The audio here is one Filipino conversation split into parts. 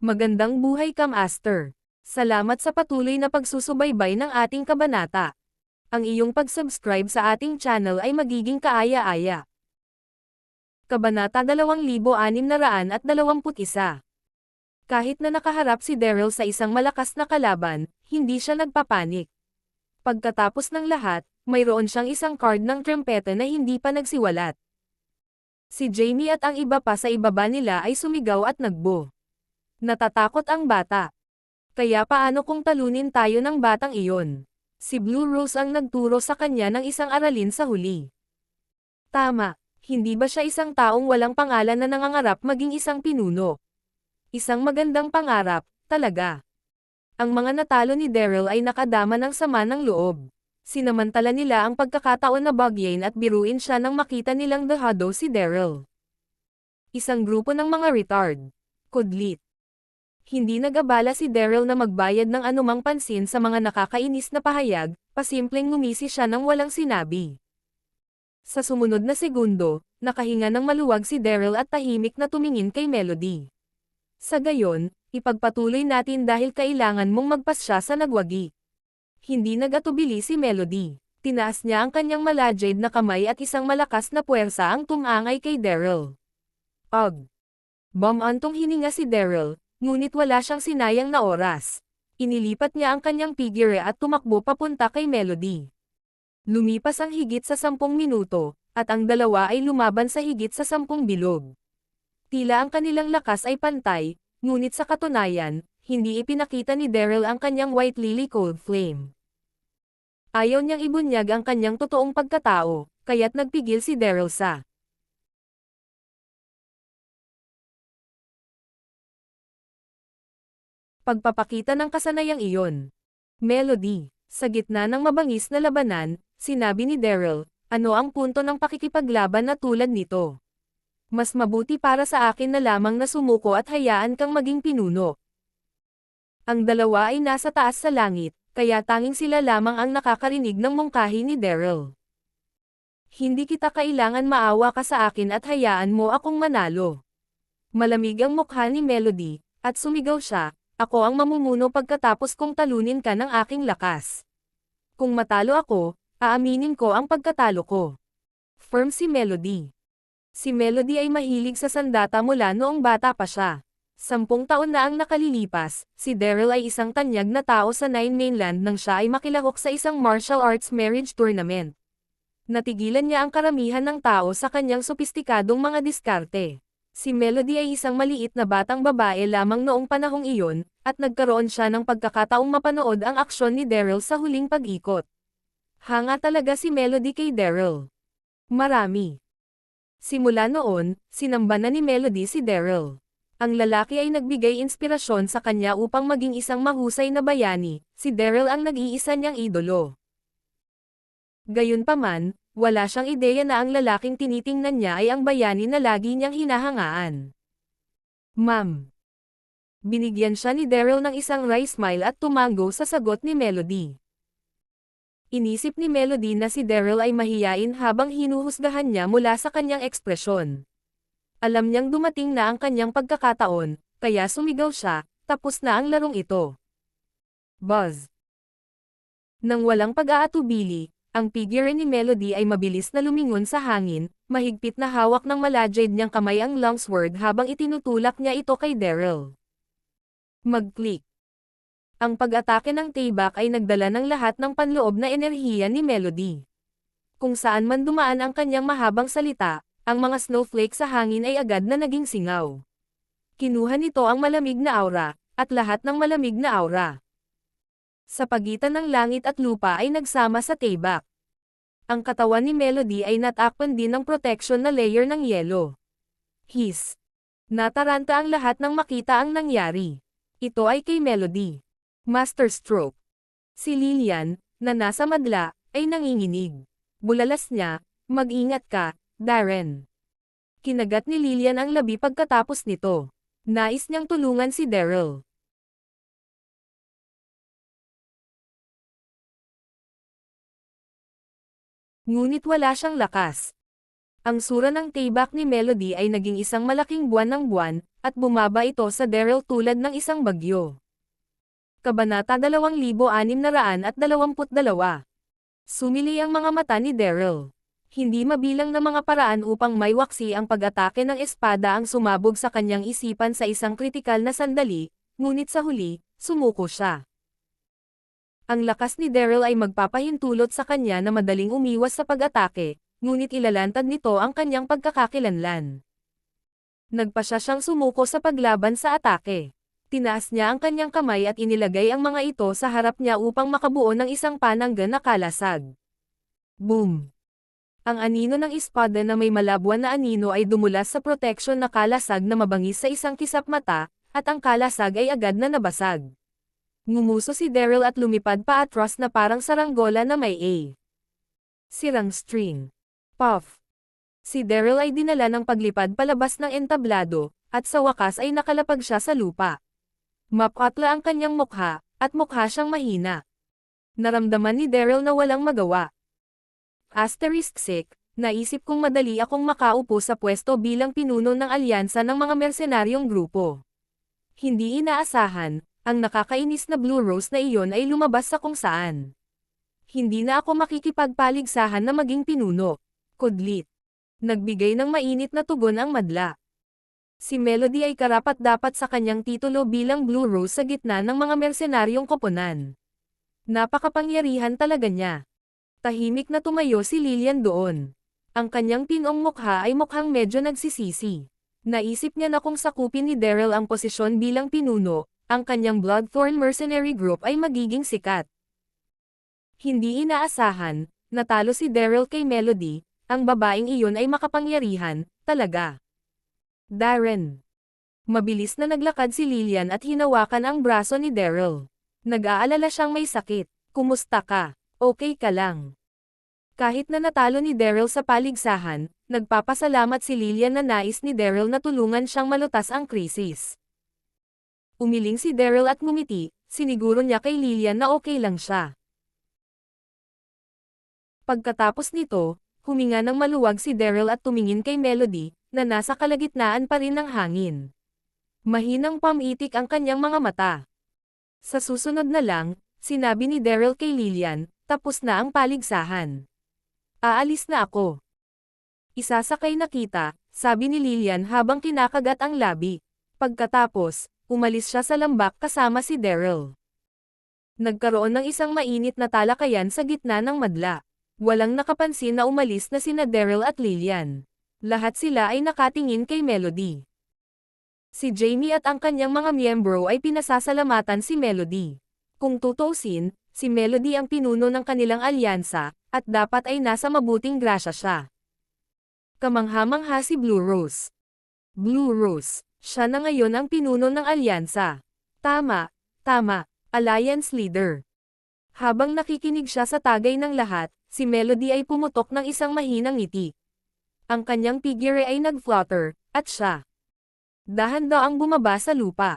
Magandang buhay ka, Master. Salamat sa patuloy na pagsusubaybay ng ating kabanata. Ang iyong pag-subscribe sa ating channel ay magiging kaaya-aya. Kabanata 2621. Kahit na nakaharap si Daryl sa isang malakas na kalaban, hindi siya nagpapanik. Pagkatapos ng lahat, mayroon siyang isang card ng trumpeta na hindi pa nagsiwalat. Si Jamie at ang iba pa sa ibaba nila ay sumigaw at nagbo. Natatakot ang bata. Kaya paano kung talunin tayo ng batang iyon? Si Blue Rose ang nagturo sa kanya ng isang aralin sa huli. Tama, hindi ba siya isang taong walang pangalan na nangangarap maging isang pinuno? Isang magandang pangarap, talaga. Ang mga natalo ni Daryl ay nakadama ng sama ng loob. Sinamantala nila ang pagkakataon na bagyain at biruin siya nang makita nilang dahado si Daryl. Isang grupo ng mga retard. Kudlit. Hindi nag-abala si Daryl na magbayad ng anumang pansin sa mga nakakainis na pahayag, pasimpleng ngumisi siya nang walang sinabi. Sa sumunod na segundo, nakahinga ng maluwag si Daryl at tahimik na tumingin kay Melody. Sa gayon, ipagpatuloy natin dahil kailangan mong magpasya sa nagwagi. Hindi nag-atubili si Melody. Tinaas niya ang kanyang malajade na kamay at isang malakas na puwersa ang tumangay kay Daryl. Ugh! Bumantong hininga si Daryl. Ngunit wala siyang sinayang na oras. Inilipat niya ang kanyang figure at tumakbo papunta kay Melody. Lumipas ang higit sa 10 minuto, at ang dalawa ay lumaban sa higit sa 10 bilog. Tila ang kanilang lakas ay pantay, ngunit sa katunayan, hindi ipinakita ni Daryl ang kanyang White Lily Cold Flame. Ayaw niyang ibunyag ang kanyang totoong pagkatao, kaya't nagpigil si Daryl sa pagpapakita ng kasanayang iyon. Melody, sa gitna ng mabangis na labanan, sinabi ni Daryl, ano ang punto ng pakikipaglaban na tulad nito? Mas mabuti para sa akin na lamang na sumuko at hayaan kang maging pinuno. Ang dalawa ay nasa taas sa langit, kaya tanging sila lamang ang nakakarinig ng mungkahi ni Daryl. Hindi kita kailangan maawa ka sa akin at hayaan mo akong manalo. Malamig ang mukha ni Melody, at sumigaw siya, ako ang mamumuno pagkatapos kong talunin ka ng aking lakas. Kung matalo ako, aaminin ko ang pagkatalo ko. Firm si Melody. Si Melody ay mahilig sa sandata mula noong bata pa siya. 10 taon na ang nakalilipas, si Daryl ay isang tanyag na tao sa Nine Mainland nang siya ay makilahok sa isang martial arts marriage tournament. Natigilan niya ang karamihan ng tao sa kanyang sopistikadong mga diskarte. Si Melody ay isang maliit na batang babae lamang noong panahong iyon, at nagkaroon siya ng pagkakataong mapanood ang aksyon ni Daryl sa huling pag-ikot. Hanga talaga si Melody kay Daryl. Marami. Simula noon, sinamba na ni Melody si Daryl. Ang lalaki ay nagbigay inspirasyon sa kanya upang maging isang mahusay na bayani, si Daryl ang nag-iisa niyang idolo. Gayunpaman, wala siyang ideya na ang lalaking tinitingnan niya ay ang bayani na lagi niyang hinahangaan. Ma'am. Binigyan siya ni Daryl ng isang wry smile at tumango sa sagot ni Melody. Inisip ni Melody na si Daryl ay mahiyain habang hinuhusgahan niya mula sa kanyang ekspresyon. Alam niyang dumating na ang kanyang pagkakataon, kaya sumigaw siya, tapos na ang larong ito. Buzz. Nang walang pag-aatubili, ang figure ni Melody ay mabilis na lumingon sa hangin, mahigpit na hawak ng malajade niyang kamay ang longsword habang itinutulak niya ito kay Daryl. Mag-click. Ang pag-atake ng Tayback ay nagdala ng lahat ng panloob na enerhiya ni Melody. Kung saan man dumaan ang kanyang mahabang salita, ang mga snowflake sa hangin ay agad na naging singaw. Kinuha nito ang malamig na aura, at lahat ng malamig na aura sa pagitan ng langit at lupa ay nagsama sa Tayback. Ang katawan ni Melody ay natakpan din ng protection na layer ng yelo. Hiss. Nataranta ang lahat nang makita ang nangyari. Ito ay kay Melody. Master Stroke. Si Lillian, na nasa madla, ay nanginginig. Bulalas niya, mag-ingat ka, Darren. Kinagat ni Lillian ang labi pagkatapos nito. Nais niyang tulungan si Daryl. Ngunit wala siyang lakas. Ang sura ng Tayback ni Melody ay naging isang malaking buwan ng buwan, at bumaba ito sa Daryl tulad ng isang bagyo. Kabanata 2622. Sumili ang mga mata ni Daryl. Hindi mabilang na mga paraan upang maiwaksi ang pag-atake ng espada ang sumabog sa kanyang isipan sa isang kritikal na sandali, ngunit sa huli, sumuko siya. Ang lakas ni Daryl ay magpapahintulot sa kanya na madaling umiwas sa pag-atake, ngunit ilalantad nito ang kanyang pagkakakilanlan. Nagpa siya siyang sumuko sa paglaban sa atake. Tinaas niya ang kanyang kamay at inilagay ang mga ito sa harap niya upang makabuo ng isang panangga na kalasag. Boom! Ang anino ng espada na may malabwan na anino ay dumulas sa proteksyon na kalasag na mabangis sa isang kisap mata, at ang kalasag ay agad na nabasag. Ngumuso si Daryl at lumipad pa atras na parang saranggola na may A. Sirang string. Puff. Si Daryl ay dinala ng paglipad palabas ng entablado, at sa wakas ay nakalapag siya sa lupa. Mapatla ang kanyang mukha, at mukha siyang mahina. Naramdaman ni Daryl na walang magawa. *6, naisip kong madali akong makaupo sa pwesto bilang pinuno ng alyansa ng mga mersenaryong grupo. Hindi inaasahan, ang nakakainis na Blue Rose na iyon ay lumabas sa kung saan. Hindi na ako makikipagpaligsahan na maging pinuno. Kudlit. Nagbigay ng mainit na tugon ang madla. Si Melody ay karapat-dapat sa kanyang titulo bilang Blue Rose sa gitna ng mga mersenaryong koponan. Napakapangyarihan talaga niya. Tahimik na tumayo si Lillian doon. Ang kanyang pinong mukha ay mukhang medyo nagsisisi. Naisip niya na kung sakupin ni Daryl ang posisyon bilang pinuno, ang kanyang Bloodthorn Mercenary Group ay magiging sikat. Hindi inaasahan, natalo si Daryl kay Melody, ang babaeng iyon ay makapangyarihan, talaga. Darren. Mabilis na naglakad si Lillian at hinawakan ang braso ni Daryl. Nag-aalala siyang may sakit. Kumusta ka? Okay ka lang. Kahit na natalo ni Daryl sa paligsahan, nagpapasalamat si Lillian na nais ni Daryl na tulungan siyang malutas ang krisis. Umiling si Daryl at ngumiti, siniguro niya kay Lillian na okay lang siya. Pagkatapos nito, huminga ng maluwag si Daryl at tumingin kay Melody, na nasa kalagitnaan pa rin ng hangin. Mahinang pamitik ang kanyang mga mata. Sa susunod na lang, sinabi ni Daryl kay Lillian, tapos na ang paligsahan. Aalis na ako. Isasakay na kita, sabi ni Lillian habang kinakagat ang labi. Pagkatapos, umalis siya sa lambak kasama si Daryl. Nagkaroon ng isang mainit na talakayan sa gitna ng madla. Walang nakapansin na umalis na sina Daryl at Lillian. Lahat sila ay nakatingin kay Melody. Si Jamie at ang kanyang mga miyembro ay pinasasalamatan si Melody. Kung tutuusin, si Melody ang pinuno ng kanilang alyansa, at dapat ay nasa mabuting grasya siya. Kamangha-mangha si Blue Rose. Blue Rose, siya na ngayon ang pinuno ng alyansa. Tama, Alliance Leader. Habang nakikinig siya sa tagay ng lahat, si Melody ay pumutok ng isang mahinang ngiti. Ang kanyang figure ay nag-flutter, at siya. Dahan-daang bumaba sa lupa.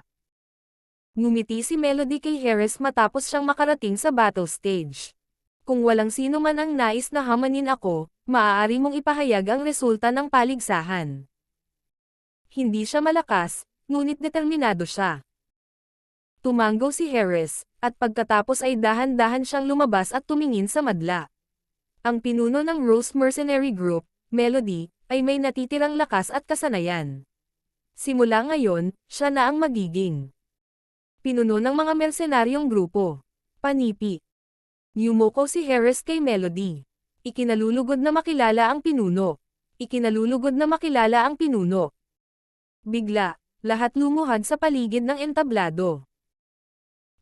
Ngumiti si Melody kay Harris matapos siyang makarating sa battle stage. Kung walang sino man ang nais na hamanin ako, maaari mong ipahayag ang resulta ng paligsahan. Hindi siya malakas, ngunit determinado siya. Tumango si Harris, at pagkatapos ay dahan-dahan siyang lumabas at tumingin sa madla. Ang pinuno ng Rose Mercenary Group, Melody, ay may natitirang lakas at kasanayan. Simula ngayon, siya na ang magiging pinuno ng mga mersenaryong grupo. Panipi. Yumuko si Harris kay Melody. Ikinalulugod na makilala ang pinuno. Ikinalulugod na makilala ang pinuno. Bigla, lahat lumuhad sa paligid ng entablado.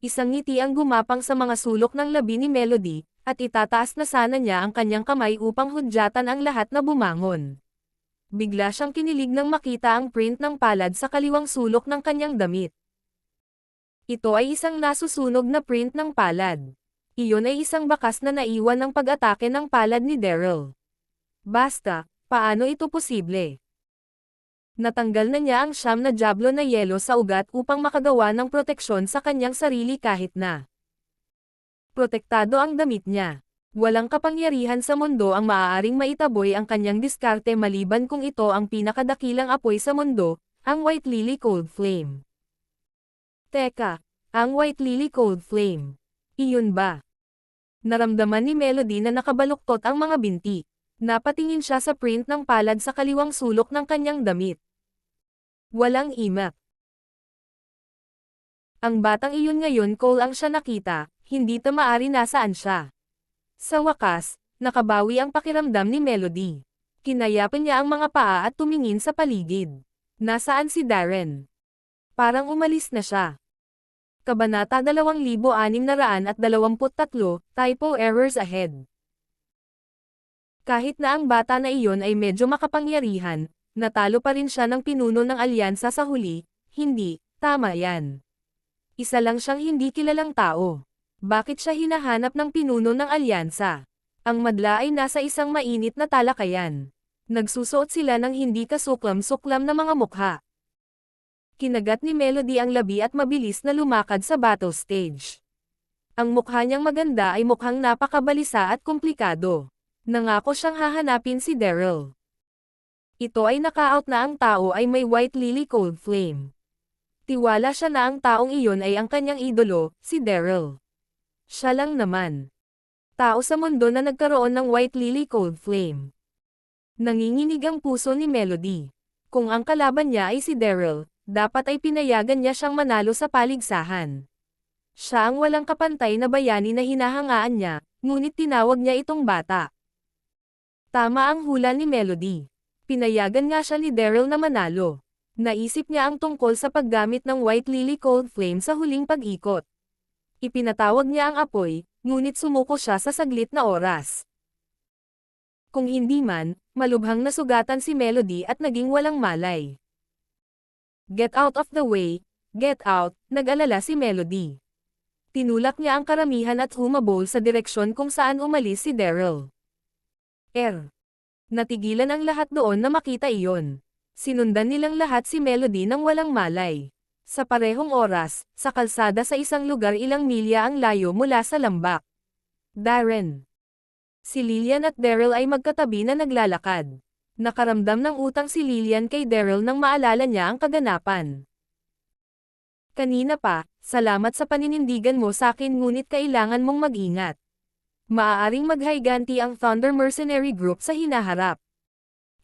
Isang ngiti ang gumapang sa mga sulok ng labi ni Melody, at itataas na sana niya ang kanyang kamay upang hudyatan ang lahat na bumangon. Bigla siyang kinilig nang makita ang print ng palad sa kaliwang sulok ng kanyang damit. Ito ay isang nasusunog na print ng palad. Iyon ay isang bakas na naiwan ng pag-atake ng palad ni Daryl. Basta, paano ito posible? Natanggal na niya ang siyam na jablo na yelo sa ugat upang makagawa ng proteksyon sa kanyang sarili kahit na protektado ang damit niya. Walang kapangyarihan sa mundo ang maaaring maitaboy ang kanyang diskarte maliban kung ito ang pinakadakilang apoy sa mundo, ang White Lily Cold Flame. Teka, ang White Lily Cold Flame. Iyon ba? Naramdaman ni Melody na nakabaluktot ang mga binti. Napatingin siya sa print ng palad sa kaliwang sulok ng kanyang damit. Walang imak. Ang batang iyon ngayon Cole ang siya nakita, hindi maari nasaan siya. Sa wakas, nakabawi ang pakiramdam ni Melody. Kinayapan niya ang mga paa at tumingin sa paligid. Nasaan si Darren? Parang umalis na siya. Kabanata 2623, Typo Errors Ahead. Kahit na ang bata na iyon ay medyo makapangyarihan, natalo pa rin siya ng pinuno ng alyansa sa huli, hindi, tama yan. Isa lang siyang hindi kilalang tao. Bakit siya hinahanap ng pinuno ng alyansa? Ang madla ay nasa isang mainit na talakayan. Nagsusuot sila ng hindi kasuklam-suklam na mga mukha. Kinagat ni Melody ang labi at mabilis na lumakad sa battle stage. Ang mukha niyang maganda ay mukhang napakabalisa at komplikado. Nangako siyang hahanapin si Daryl. Ito ay naka-out na ang tao ay may White Lily Cold Flame. Tiwala siya na ang taong iyon ay ang kanyang idolo, si Daryl. Siya lang naman. Tao sa mundo na nagkaroon ng White Lily Cold Flame. Nanginginig ang puso ni Melody. Kung ang kalaban niya ay si Daryl, dapat ay pinayagan niya siyang manalo sa paligsahan. Siya ang walang kapantay na bayani na hinahangaan niya, ngunit tinawag niya itong bata. Tama ang hula ni Melody. Pinayagan nga siya ni Daryl na manalo. Naisip niya ang tungkol sa paggamit ng White Lily Cold Flame sa huling pag-ikot. Ipinatawag niya ang apoy, ngunit sumuko siya sa saglit na oras. Kung hindi man, malubhang nasugatan si Melody at naging walang malay. Get out of the way, get out, nag-alala si Melody. Tinulak niya ang karamihan at humabol sa direksyon kung saan umalis si Daryl. Natigilan ang lahat doon na makita iyon. Sinundan nilang lahat si Melody nang walang malay. Sa parehong oras, sa kalsada sa isang lugar ilang milya ang layo mula sa lambak. Darren. Si Lillian at Daryl ay magkatabi na naglalakad. Nakaramdam ng utang si Lillian kay Daryl nang maalala niya ang kaganapan. Kanina pa, salamat sa paninindigan mo sa akin ngunit kailangan mong mag-ingat. Maaaring maghayganti ang Thunder Mercenary Group sa hinaharap.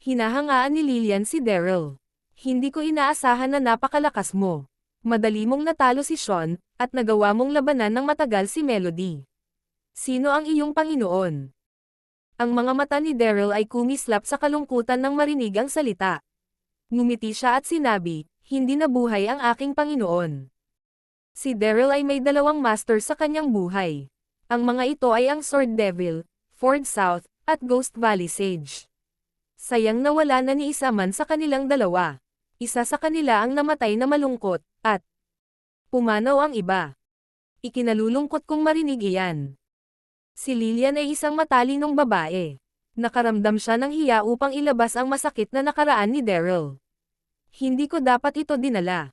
Hinahangaan ni Lillian si Daryl. Hindi ko inaasahan na napakalakas mo. Madali mong natalo si Sean, at nagawa mong labanan ng matagal si Melody. Sino ang iyong Panginoon? Ang mga mata ni Daryl ay kumislap sa kalungkutan nang marinig ang salita. Ngumiti siya at sinabi, hindi na buhay ang aking Panginoon. Si Daryl ay may dalawang master sa kanyang buhay. Ang mga ito ay ang Sword Devil, Ford South, at Ghost Valley Sage. Sayang nawala na ni isa man sa kanilang dalawa. Isa sa kanila ang namatay na malungkot, at pumanaw ang iba. Ikinalulungkot kong marinig iyan. Si Lillian ay isang matalinong babae. Nakaramdam siya ng hiya upang ilabas ang masakit na nakaraan ni Daryl. Hindi ko dapat ito dinala.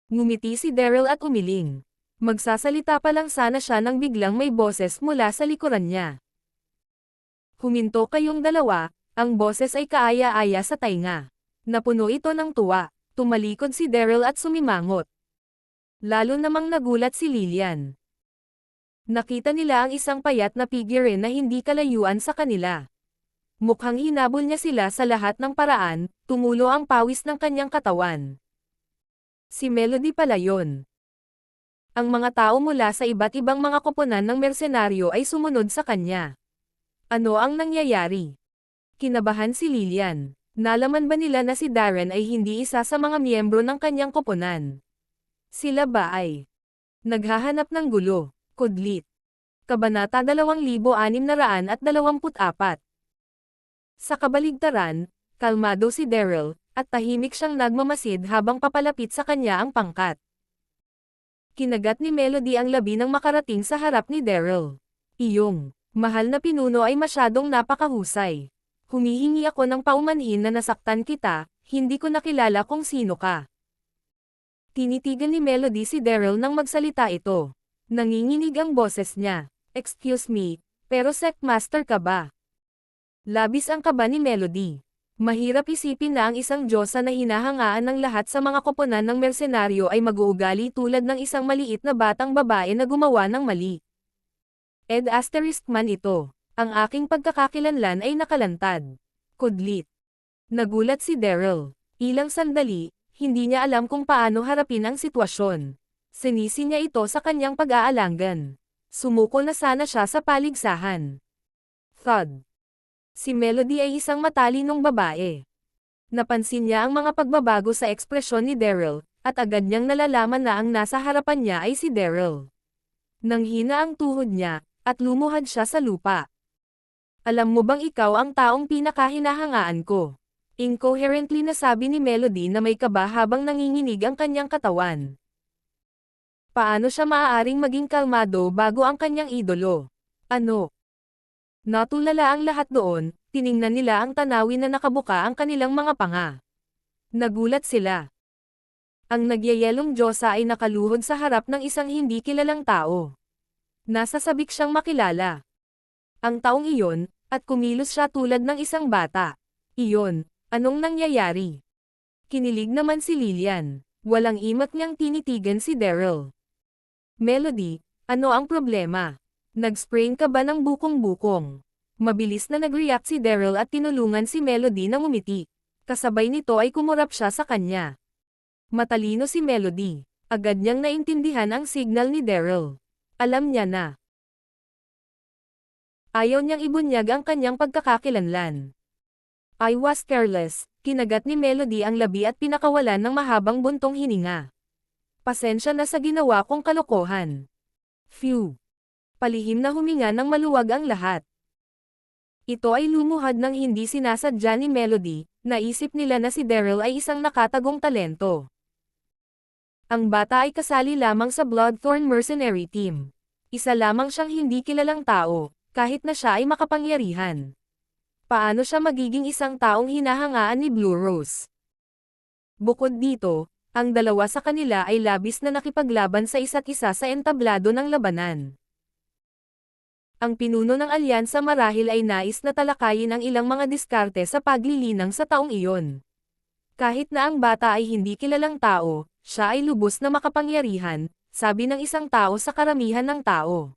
Ngumiti si Daryl at umiling. Magsasalita pa lang sana siya nang biglang may boses mula sa likuran niya. Huminto kayong dalawa, ang boses ay kaaya-aya sa tainga. Napuno ito ng tuwa, tumalikod si Daryl at sumimangot. Lalo namang nagulat si Lillian. Nakita nila ang isang payat na figure na hindi kalayuan sa kanila. Mukhang hinabol niya sila sa lahat ng paraan, tumulo ang pawis ng kanyang katawan. Si Melody pala yon. Ang mga tao mula sa iba't ibang mga koponan ng mersenaryo ay sumunod sa kanya. Ano ang nangyayari? Kinabahan si Lillian. Nalaman ba nila na si Darren ay hindi isa sa mga miyembro ng kanyang koponan? Sila ba ay naghahanap ng gulo, kudlit? Kabanata 2624. Sa kabaligtaran, kalmado si Daryl, at tahimik siyang nagmamasid habang papalapit sa kanya ang pangkat. Kinagat ni Melody ang labi nang makarating sa harap ni Daryl. Iyong mahal na pinuno ay masyadong napakahusay. Humihingi ako ng paumanhin na nasaktan kita, hindi ko nakilala kung sino ka. Tinitigan ni Melody si Daryl nang magsalita ito. Nanginginig ang boses niya. Excuse me, pero Sectmaster ka ba? Labis ang kaba ni Melody. Mahirap isipin na ang isang diyosa na hinahangaan ng lahat sa mga koponan ng mersenaryo ay mag-uugali tulad ng isang maliit na batang babae na gumawa ng mali. Ed man ito. Ang aking pagkakakilanlan ay nakalantad. Kudlit. Nagulat si Daryl. Ilang sandali, hindi niya alam kung paano harapin ang sitwasyon. Sinisi niya ito sa kanyang pag-aalangan. Sumuko na sana siya sa paligsahan. Thud. Si Melody ay isang matalinong babae. Napansin niya ang mga pagbabago sa ekspresyon ni Daryl, at agad niyang nalalaman na ang nasa harapan niya ay si Daryl. Nanghina ang tuhod niya, at lumuhad siya sa lupa. Alam mo bang ikaw ang taong pinakahinahangaan ko? Incoherently nasabi ni Melody na may kaba habang nanginginig ang kanyang katawan. Paano siya maaaring maging kalmado bago ang kanyang idolo? Ano? Natulala ang lahat doon, tiningnan nila ang tanawin na nakabuka ang kanilang mga panga. Nagulat sila. Ang nagyayelong diyosa ay nakaluhod sa harap ng isang hindi kilalang tao. Nasasabik siyang makilala. Ang taong iyon, at kumilos siya tulad ng isang bata. Iyon, anong nangyayari? Kinilig naman si Lillian. Walang imat niyang tinitigan si Daryl. Melody, ano ang problema? Nag-sprain ka ba ng bukong-bukong? Mabilis na nag-react si Daryl at tinulungan si Melody na ngumiti. Kasabay nito ay kumurap siya sa kanya. Matalino si Melody. Agad niyang naintindihan ang signal ni Daryl. Alam niya na. Ayaw niyang ibunyag ang kanyang pagkakakilanlan. I was careless, kinagat ni Melody ang labi at pinakawalan ng mahabang buntong hininga. Pasensya na sa ginawa kong kalokohan. Phew. Palihim na huminga ng maluwag ang lahat. Ito ay lumuhad ng hindi sinasadya ni Melody, naisip nila na si Daryl ay isang nakatagong talento. Ang bata ay kasali lamang sa Bloodthorn Mercenary Team. Isa lamang siyang hindi kilalang tao, kahit na siya ay makapangyarihan. Paano siya magiging isang taong hinahangaan ni Blue Rose? Bukod dito, ang dalawa sa kanila ay labis na nakipaglaban sa isa't isa sa entablado ng labanan. Ang pinuno ng alyansa marahil ay nais na talakayin ang ilang mga diskarte sa paglilinang sa taong iyon. Kahit na ang bata ay hindi kilalang tao, siya ay lubos na makapangyarihan, sabi ng isang tao sa karamihan ng tao.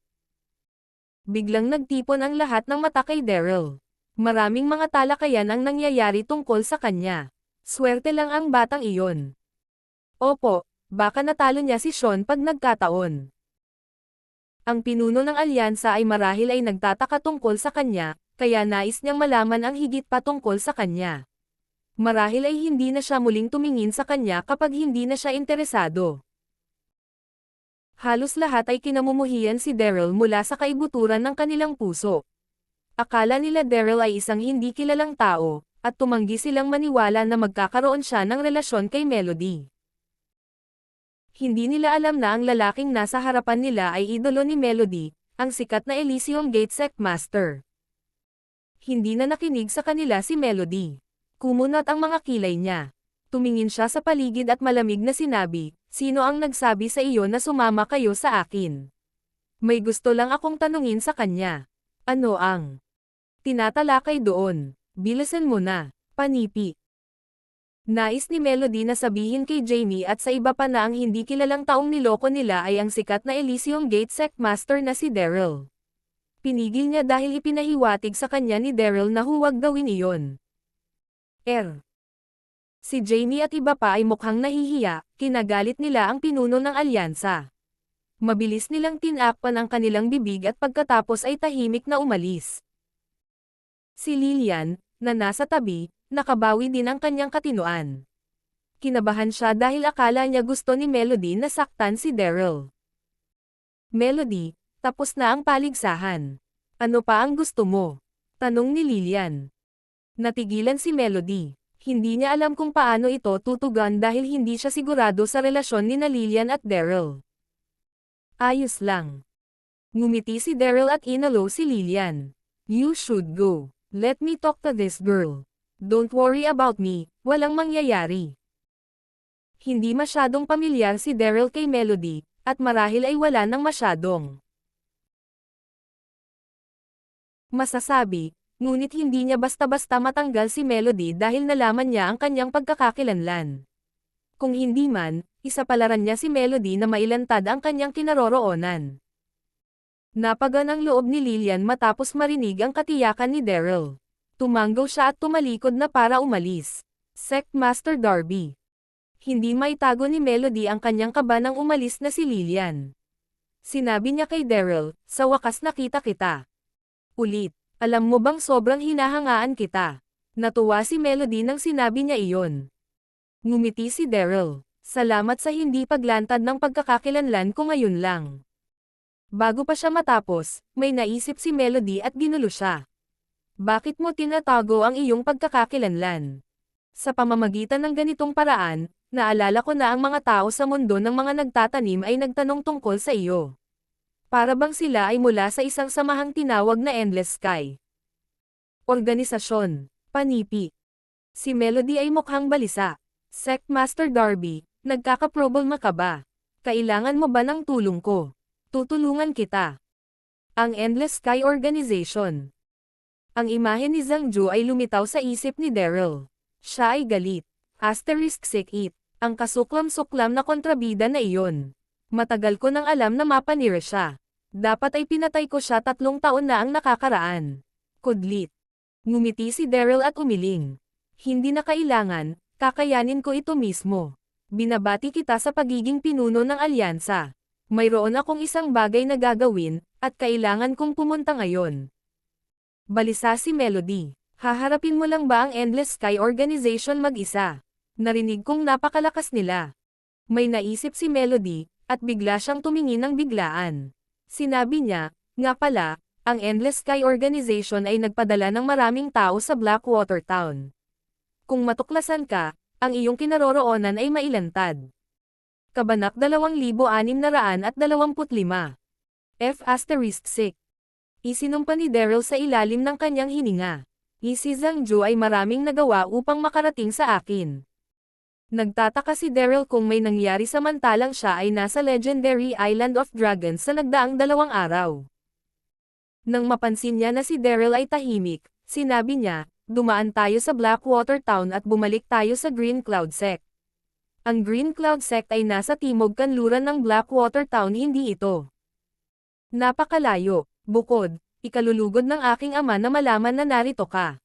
Biglang nagtipon ang lahat ng mata kay Daryl. Maraming mga talakayan ang nangyayari tungkol sa kanya. Swerte lang ang batang iyon. Opo, baka natalo niya si Sean pag nagkataon. Ang pinuno ng alyansa ay marahil ay nagtataka tungkol sa kanya, kaya nais niyang malaman ang higit pa tungkol sa kanya. Marahil ay hindi na siya muling tumingin sa kanya kapag hindi na siya interesado. Halos lahat ay kinamumuhian si Daryl mula sa kaibuturan ng kanilang puso. Akala nila Daryl ay isang hindi kilalang tao, at tumanggi silang maniwala na magkakaroon siya ng relasyon kay Melody. Hindi nila alam na ang lalaking nasa harapan nila ay idolo ni Melody, ang sikat na Elysium Gate Sect Master. Hindi na nakinig sa kanila si Melody. Kumunot ang mga kilay niya. Tumingin siya sa paligid at malamig na sinabi, "Sino ang nagsabi sa iyo na sumama kayo sa akin? May gusto lang akong tanungin sa kanya." Ano ang tinatalakay doon? Bilisan mo na, panipi. Nais ni Melody na sabihin kay Jamie at sa iba pa na ang hindi kilalang taong niloko nila ay ang sikat na Elysium Gate Sect Master na si Daryl. Pinigil niya dahil ipinahiwatig sa kanya ni Daryl na huwag gawin iyon. Si Jamie at iba pa ay mukhang nahihiya, kinagalit nila ang pinuno ng alyansa. Mabilis nilang tinakpan ang kanilang bibig at pagkatapos ay tahimik na umalis. Si Lillian, na nasa tabi, nakabawi din ang kanyang katinoan. Kinabahan siya dahil akala niya gusto ni Melody na saktan si Daryl. Melody, tapos na ang paligsahan. Ano pa ang gusto mo? Tanong ni Lillian. Natigilan si Melody. Hindi niya alam kung paano ito tutugan dahil hindi siya sigurado sa relasyon ni Lillian at Daryl. Ayos lang. Ngumiti si Daryl at inalo si Lillian. You should go. Let me talk to this girl. Don't worry about me, walang mangyayari. Hindi masyadong pamilyar si Daryl kay Melody, at marahil ay wala nang masyadong masasabi, Ngunit hindi niya basta-basta matanggal si Melody dahil nalaman niya ang kanyang pagkakakilanlan. Kung hindi man, isapalaran niya si Melody na mailantad ang kanyang kinaroroonan. Napagan ang loob ni Lillian matapos marinig ang katiyakan ni Daryl. Tumanggaw siya at tumalikod na para umalis. Sect Master Darby. Hindi maitago ni Melody ang kanyang kaba nang umalis na si Lillian. Sinabi niya kay Daryl, sa wakas nakita kita. Ulit, alam mo bang sobrang hinahangaan kita? Natuwa si Melody nang sinabi niya iyon. Ngumiti si Daryl. Salamat sa hindi paglantad ng pagkakakilanlan ko ngayon lang. Bago pa siya matapos, may naisip si Melody at ginulo siya. Bakit mo tinatago ang iyong pagkakakilanlan? Sa pamamagitan ng ganitong paraan, naalala ko na ang mga tao sa mundo ng mga nagtatanim ay nagtanong tungkol sa iyo. Para bang sila ay mula sa isang samahang tinawag na Endless Sky. Organisasyon. Panipi. Si Melody ay mukhang balisa. Sect Master Darby, nagkaka-problema ka ba? Kailangan mo ba ng tulong ko? Tutulungan kita. Ang Endless Sky Organization. Ang imahe ni Zhang Ju ay lumitaw sa isip ni Daryl. Siya ay galit. *6 ang kasuklam-suklam na kontrabida na iyon. Matagal ko nang alam na mapanira siya. Dapat ay pinatay ko siya 3 taon na ang nakakaraan. Kudlit. Ngumiti si Daryl at umiling. Hindi na kailangan, kakayanin ko ito mismo. Binabati kita sa pagiging pinuno ng alyansa. Mayroon akong isang bagay na gagawin, at kailangan kong pumunta ngayon. Balisa si Melody. Haharapin mo lang ba ang Endless Sky Organization mag-isa? Narinig kong napakalakas nila. May naisip si Melody, at bigla siyang tumingin ng biglaan. Sinabi niya, nga pala, ang Endless Sky Organization ay nagpadala ng maraming tao sa Blackwater Town. Kung matuklasan ka, ang iyong kinaroroonan ay mailantad. Kabanak 2625. F*6. Isinumpa ni Daryl sa ilalim ng kanyang hininga. Si Zhang Ju ay maraming nagawa upang makarating sa akin. Nagtataka si Daryl kung may nangyari samantalang siya ay nasa legendary Island of Dragons sa nagdaang 2 araw. Nang mapansin niya na si Daryl ay tahimik, sinabi niya, dumaan tayo sa Blackwater Town at bumalik tayo sa Green Cloud Sect. Ang Green Cloud Sect ay nasa timog kanluran ng Blackwater Town, hindi ito. Napakalayo, bukod, ikalulugod ng aking ama na malaman na narito ka.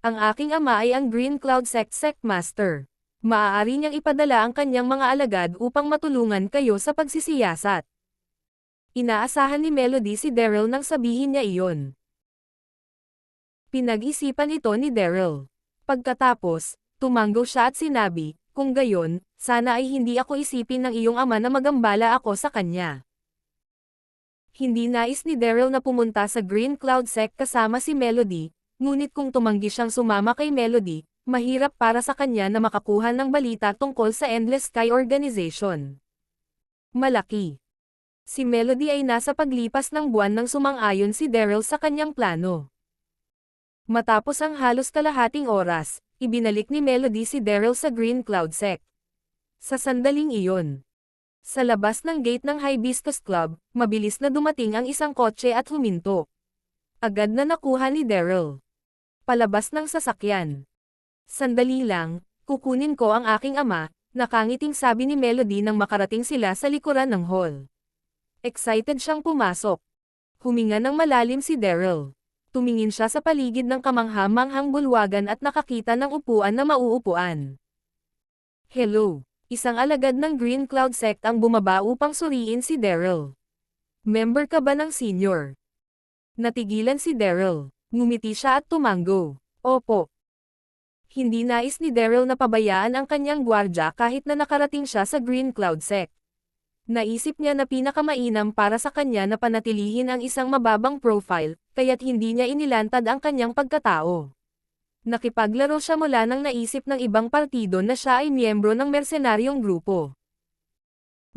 Ang aking ama ay ang Green Cloud Sect Master. Maaari niyang ipadala ang kanyang mga alagad upang matulungan kayo sa pagsisiyasat. Inaasahan ni Melody si Daryl nang sabihin niya iyon. Pinag-isipan ito ni Daryl. Pagkatapos, tumanggaw siya at sinabi, kung gayon, sana ay hindi ako isipin ng iyong ama na magambala ako sa kanya. Hindi nais ni Daryl na pumunta sa Green Cloud Sect kasama si Melody, ngunit kung tumanggi siyang sumama kay Melody, mahirap para sa kanya na makakuha ng balita tungkol sa Endless Sky Organization. Malaki. Si Melody ay nasa paglipas ng buwan nang sumang-ayon si Daryl sa kanyang plano. Matapos ang halos kalahating oras, ibinalik ni Melody si Daryl sa Green Cloud Sect. Sa sandaling iyon, sa labas ng gate ng Hibiscus Club, mabilis na dumating ang isang kotse at huminto. Agad na nakuha ni Daryl. Palabas ng sasakyan. Sandali lang, kukunin ko ang aking ama, nakangiting sabi ni Melody nang makarating sila sa likuran ng hall. Excited siyang pumasok. Huminga ng malalim si Daryl. Tumingin siya sa paligid ng kamangha-manghang bulwagan at nakakita ng upuan na mauupuan. Hello, isang alagad ng Green Cloud Sect ang bumaba upang suriin si Daryl. Member ka ba ng senior? Natigilan si Daryl. Ngumiti siya at tumango. Opo. Hindi nais ni Daryl na pabayaan ang kanyang gwardya kahit na nakarating siya sa Green Cloud Sect. Naisip niya na pinakamainam para sa kanya na panatilihin ang isang mababang profile, kaya't hindi niya inilantad ang kanyang pagkatao. Nakipaglaro siya mula nang naisip ng ibang partido na siya ay miyembro ng mersenaryong grupo.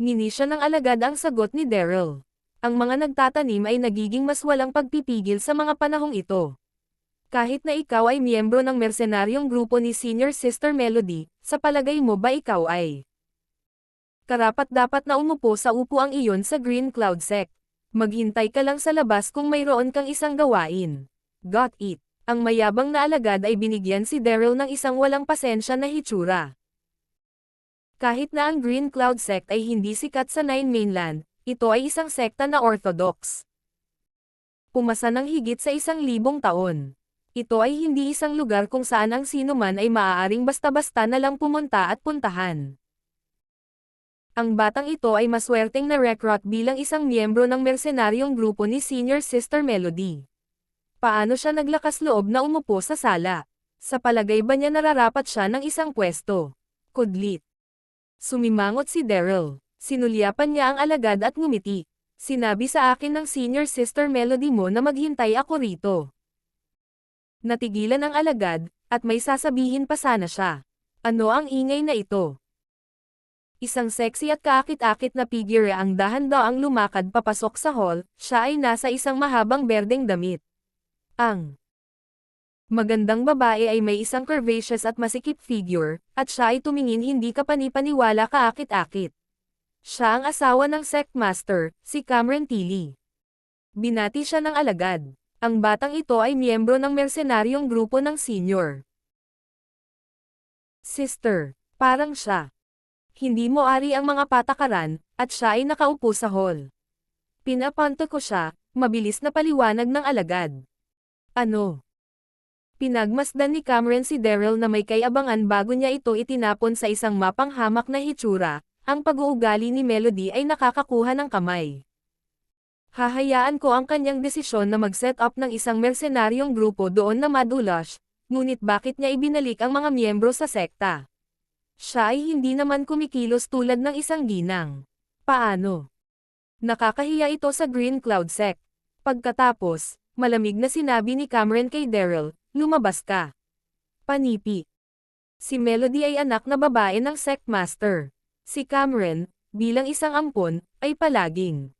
Ngini siya ng alagad ang sagot ni Daryl. Ang mga nagtatanim ay nagiging mas walang pagpipigil sa mga panahong ito. Kahit na ikaw ay miyembro ng mersenaryong grupo ni Senior Sister Melody, sa palagay mo ba ikaw ay karapat-dapat na umupo sa upuang iyon sa Green Cloud Sect? Maghintay ka lang sa labas kung mayroon kang isang gawain. Got it. Ang mayabang na alagad ay binigyan si Daryl ng isang walang pasensya na hitsura. Kahit na ang Green Cloud Sect ay hindi sikat sa Nine Mainland, ito ay isang sekta na orthodox. Pumasa ng higit sa 1,000 taon. Ito ay hindi isang lugar kung saan ang sinuman ay maaaring basta-basta na lang pumunta at puntahan. Ang batang ito ay maswerteng na recruit bilang isang miyembro ng mersenaryong grupo ni Senior Sister Melody. Paano siya naglakas loob na umupo sa sala? Sa palagay ba niya nararapat siya ng isang pwesto? Kudlit. Sumimangot si Daryl. Sinulyapan niya ang alagad at ngumiti. Sinabi sa akin ng Senior Sister Melody mo na maghintay ako rito. Natigilan ang alagad, at may sasabihin pa sana siya. Ano ang ingay na ito? Isang sexy at kaakit-akit na figure ang dahan-daang lumakad papasok sa hall, siya ay nasa isang mahabang berdeng damit. Ang magandang babae ay may isang curvaceous at masikip figure, at siya ay tumingin hindi kapani-paniwala kaakit-akit. Siya ang asawa ng sect master, si Cameron Tilly. Binati siya ng alagad. Ang batang ito ay miyembro ng mersenaryong grupo ng senior. Sister, parang siya. Hindi mo ari ang mga patakaran, at siya ay nakaupo sa hall. Pinapanto ko siya, mabilis na paliwanag ng alagad. Ano? Pinagmasdan ni Cameron si Daryl na may kay-abangan bago niya ito itinapon sa isang mapanghamak na hitsura. Ang pag-uugali ni Melody ay nakakakuha ng kamay. Hahayaan ko ang kanyang desisyon na mag-set up ng isang mersenaryong grupo doon na Madulash, ngunit bakit niya ibinalik ang mga miyembro sa sekta? Siya ay hindi naman kumikilos tulad ng isang ginang. Paano? Nakakahiya ito sa Green Cloud Sect. Pagkatapos, malamig na sinabi ni Cameron kay Daryl, lumabas ka. Panipi. Si Melody ay anak na babae ng sect master. Si Cameron, bilang isang ampon, ay palaging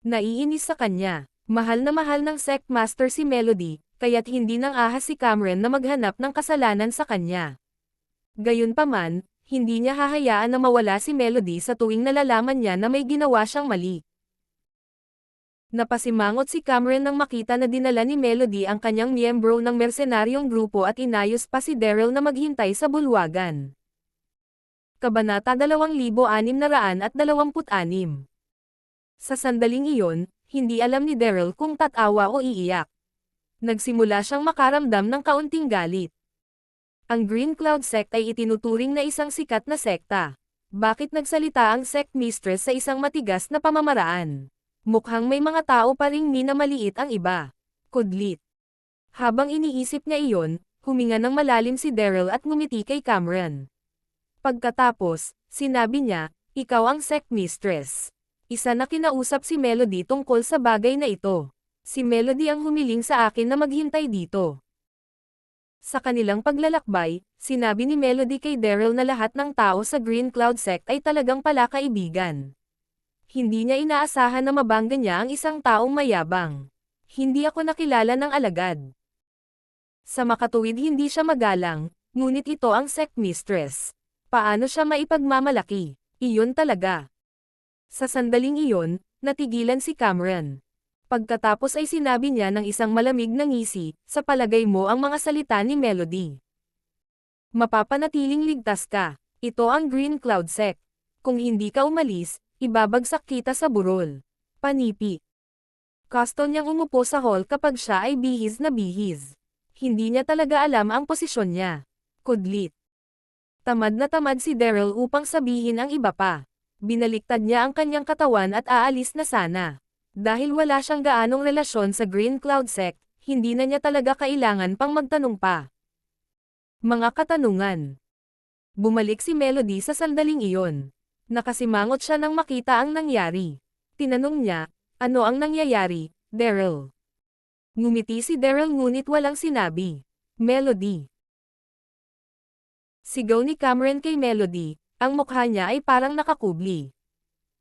naiinis sa kanya. Mahal ng sect master si Melody, kaya't hindi nang ahas si Cameron na maghanap ng kasalanan sa kanya. Gayunpaman, hindi niya hahayaan na mawala si Melody sa tuwing nalalaman niya na may ginawa siyang mali. Napasimangot si Cameron nang makita na dinala ni Melody ang kanyang miyembro ng mersenaryong grupo at inayos pa si Daryl na maghintay sa bulwagan. Kabanata 2626. Sa sandaling iyon, hindi alam ni Daryl kung tatawa o iiyak. Nagsimula siyang makaramdam ng kaunting galit. Ang Green Cloud Sect ay itinuturing na isang sikat na sekta. Bakit nagsalita ang sect mistress sa isang matigas na pamamaraan? Mukhang may mga tao pa ring minamaliit ang iba. Kudlit. Habang iniisip niya iyon, huminga ng malalim si Daryl at ngumiti kay Cameron. Pagkatapos, sinabi niya, ikaw ang sect mistress. Isa na kinausap si Melody tungkol sa bagay na ito. Si Melody ang humiling sa akin na maghintay dito. Sa kanilang paglalakbay, sinabi ni Melody kay Daryl na lahat ng tao sa Green Cloud Sect ay talagang palakaibigan. Hindi niya inaasahan na mabangga niya ang isang taong mayabang. Hindi ako nakilala ng alagad. Sa makatuwid hindi siya magalang, ngunit ito ang sect mistress. Paano siya maipagmamalaki? Iyon talaga. Sa sandaling iyon, natigilan si Cameron. Pagkatapos ay sinabi niya ng isang malamig na ngisi, sa palagay mo ang mga salita ni Melody. Mapapanatiling ligtas ka. Ito ang Green Cloud Sect. Kung hindi ka umalis, ibabagsak kita sa burol. Panipi. Gusto niyang umupo sa hall kapag siya ay bihis na bihis. Hindi niya talaga alam ang posisyon niya. Kudlit. Tamad na tamad si Daryl upang sabihin ang iba pa. Binaliktad niya ang kanyang katawan at aalis na sana. Dahil wala siyang gaanong relasyon sa Green Cloud Sect, hindi na niya talaga kailangan pang magtanong pa. Mga katanungan. Bumalik si Melody sa sandaling iyon. Nakasimangot siya nang makita ang nangyari. Tinanong niya, ano ang nangyayari, Daryl? Ngumiti si Daryl ngunit walang sinabi. Melody. Sigaw ni Cameron kay Melody, ang mukha niya ay parang nakakubli.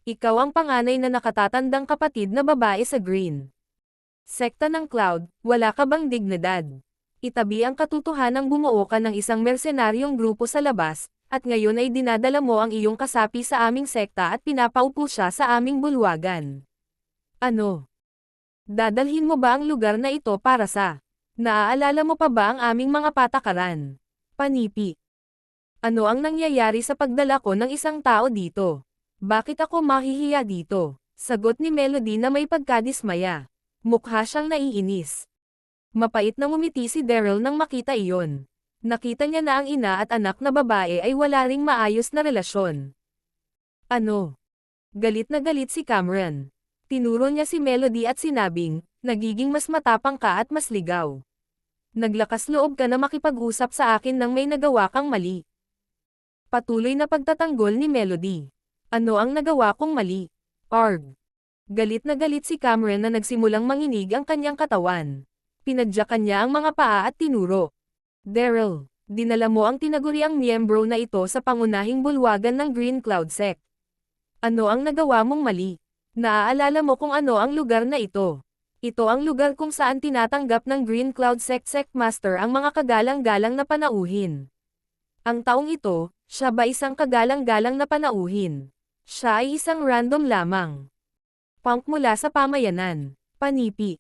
Ikaw ang panganay na nakatatandang kapatid na babae sa Green Sekta ng Cloud, wala ka bang dignidad? Itabi ang katotohanang bumuo ka ng isang mersenaryong grupo sa labas, at ngayon ay dinadala mo ang iyong kasapi sa aming sekta at pinapaupo siya sa aming bulwagan. Ano? Dadalhin mo ba ang lugar na ito para sa Naaalala mo pa ba ang aming mga patakaran? Panipi. Ano ang nangyayari sa pagdala ko ng isang tao dito? Bakit ako mahihiya dito? Sagot ni Melody na may pagkadismaya. Mukha siyang naiinis. Mapait na ngumiti si Daryl nang makita iyon. Nakita niya na ang ina at anak na babae ay wala ring maayos na relasyon. Ano? Galit na galit si Cameron. Tinuro niya si Melody at sinabing, nagiging mas matapang ka at mas ligaw. Naglakas loob ka na makipag-usap sa akin nang may nagawa kang mali. Patuloy na pagtatanggol ni Melody. Ano ang nagawa kong mali? Arg. Galit na galit si Cameron na nagsimulang manginig ang kanyang katawan. Pinadyakan niya ang mga paa at tinuro. Daryl, dinala mo ang tinaguriang miyembro na ito sa pangunahing bulwagan ng Green Cloud Sect. Ano ang nagawa mong mali? Naaalala mo kung ano ang lugar na ito? Ito ang lugar kung saan tinatanggap ng Green Cloud Sect Master ang mga kagalang-galang na panauhin. Ang taong ito, siya ba isang kagalang-galang na panauhin? Siya ay isang random lamang. Punk mula sa pamayanan. Panipi.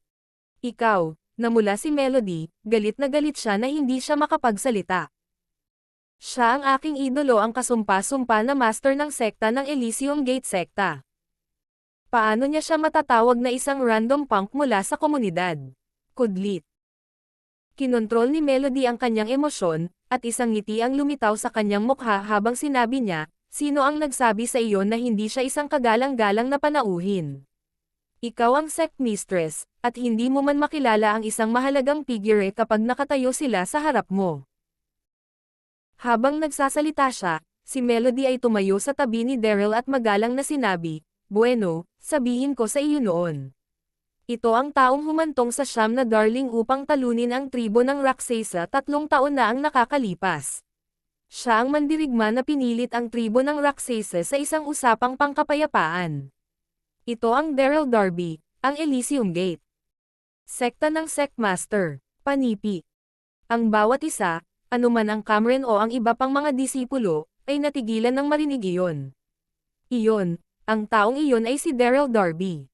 Ikaw, namula si Melody, galit na galit siya na hindi siya makapagsalita. Siya ang aking idolo, ang kasumpa-sumpa na master ng sekta ng Elysium Gate Sekta. Paano niya siya matatawag na isang random punk mula sa komunidad? Kudlit. Kinontrol ni Melody ang kanyang emosyon, at isang ngiti ang lumitaw sa kanyang mukha habang sinabi niya, sino ang nagsabi sa iyo na hindi siya isang kagalang-galang na panauhin? Ikaw ang sect mistress, at hindi mo man makilala ang isang mahalagang figure kapag nakatayo sila sa harap mo. Habang nagsasalita siya, si Melody ay tumayo sa tabi ni Daryl at magalang na sinabi, bueno, sabihin ko sa iyo noon. Ito ang taong humantong sa Siyam na Darling upang talunin ang tribo ng Raksasa 3 taon na ang nakakalipas. Siya ang mandirigma na pinilit ang tribo ng Raksasa sa isang usapang pangkapayapaan. Ito ang Daryl Darby, ang Elysium Gate. Sekta ng Sect Master, Panipi. Ang bawat isa, anuman ang Cameron o ang iba pang mga disipulo, ay natigilan ng marinig iyon. Iyon, ang taong iyon ay si Daryl Darby.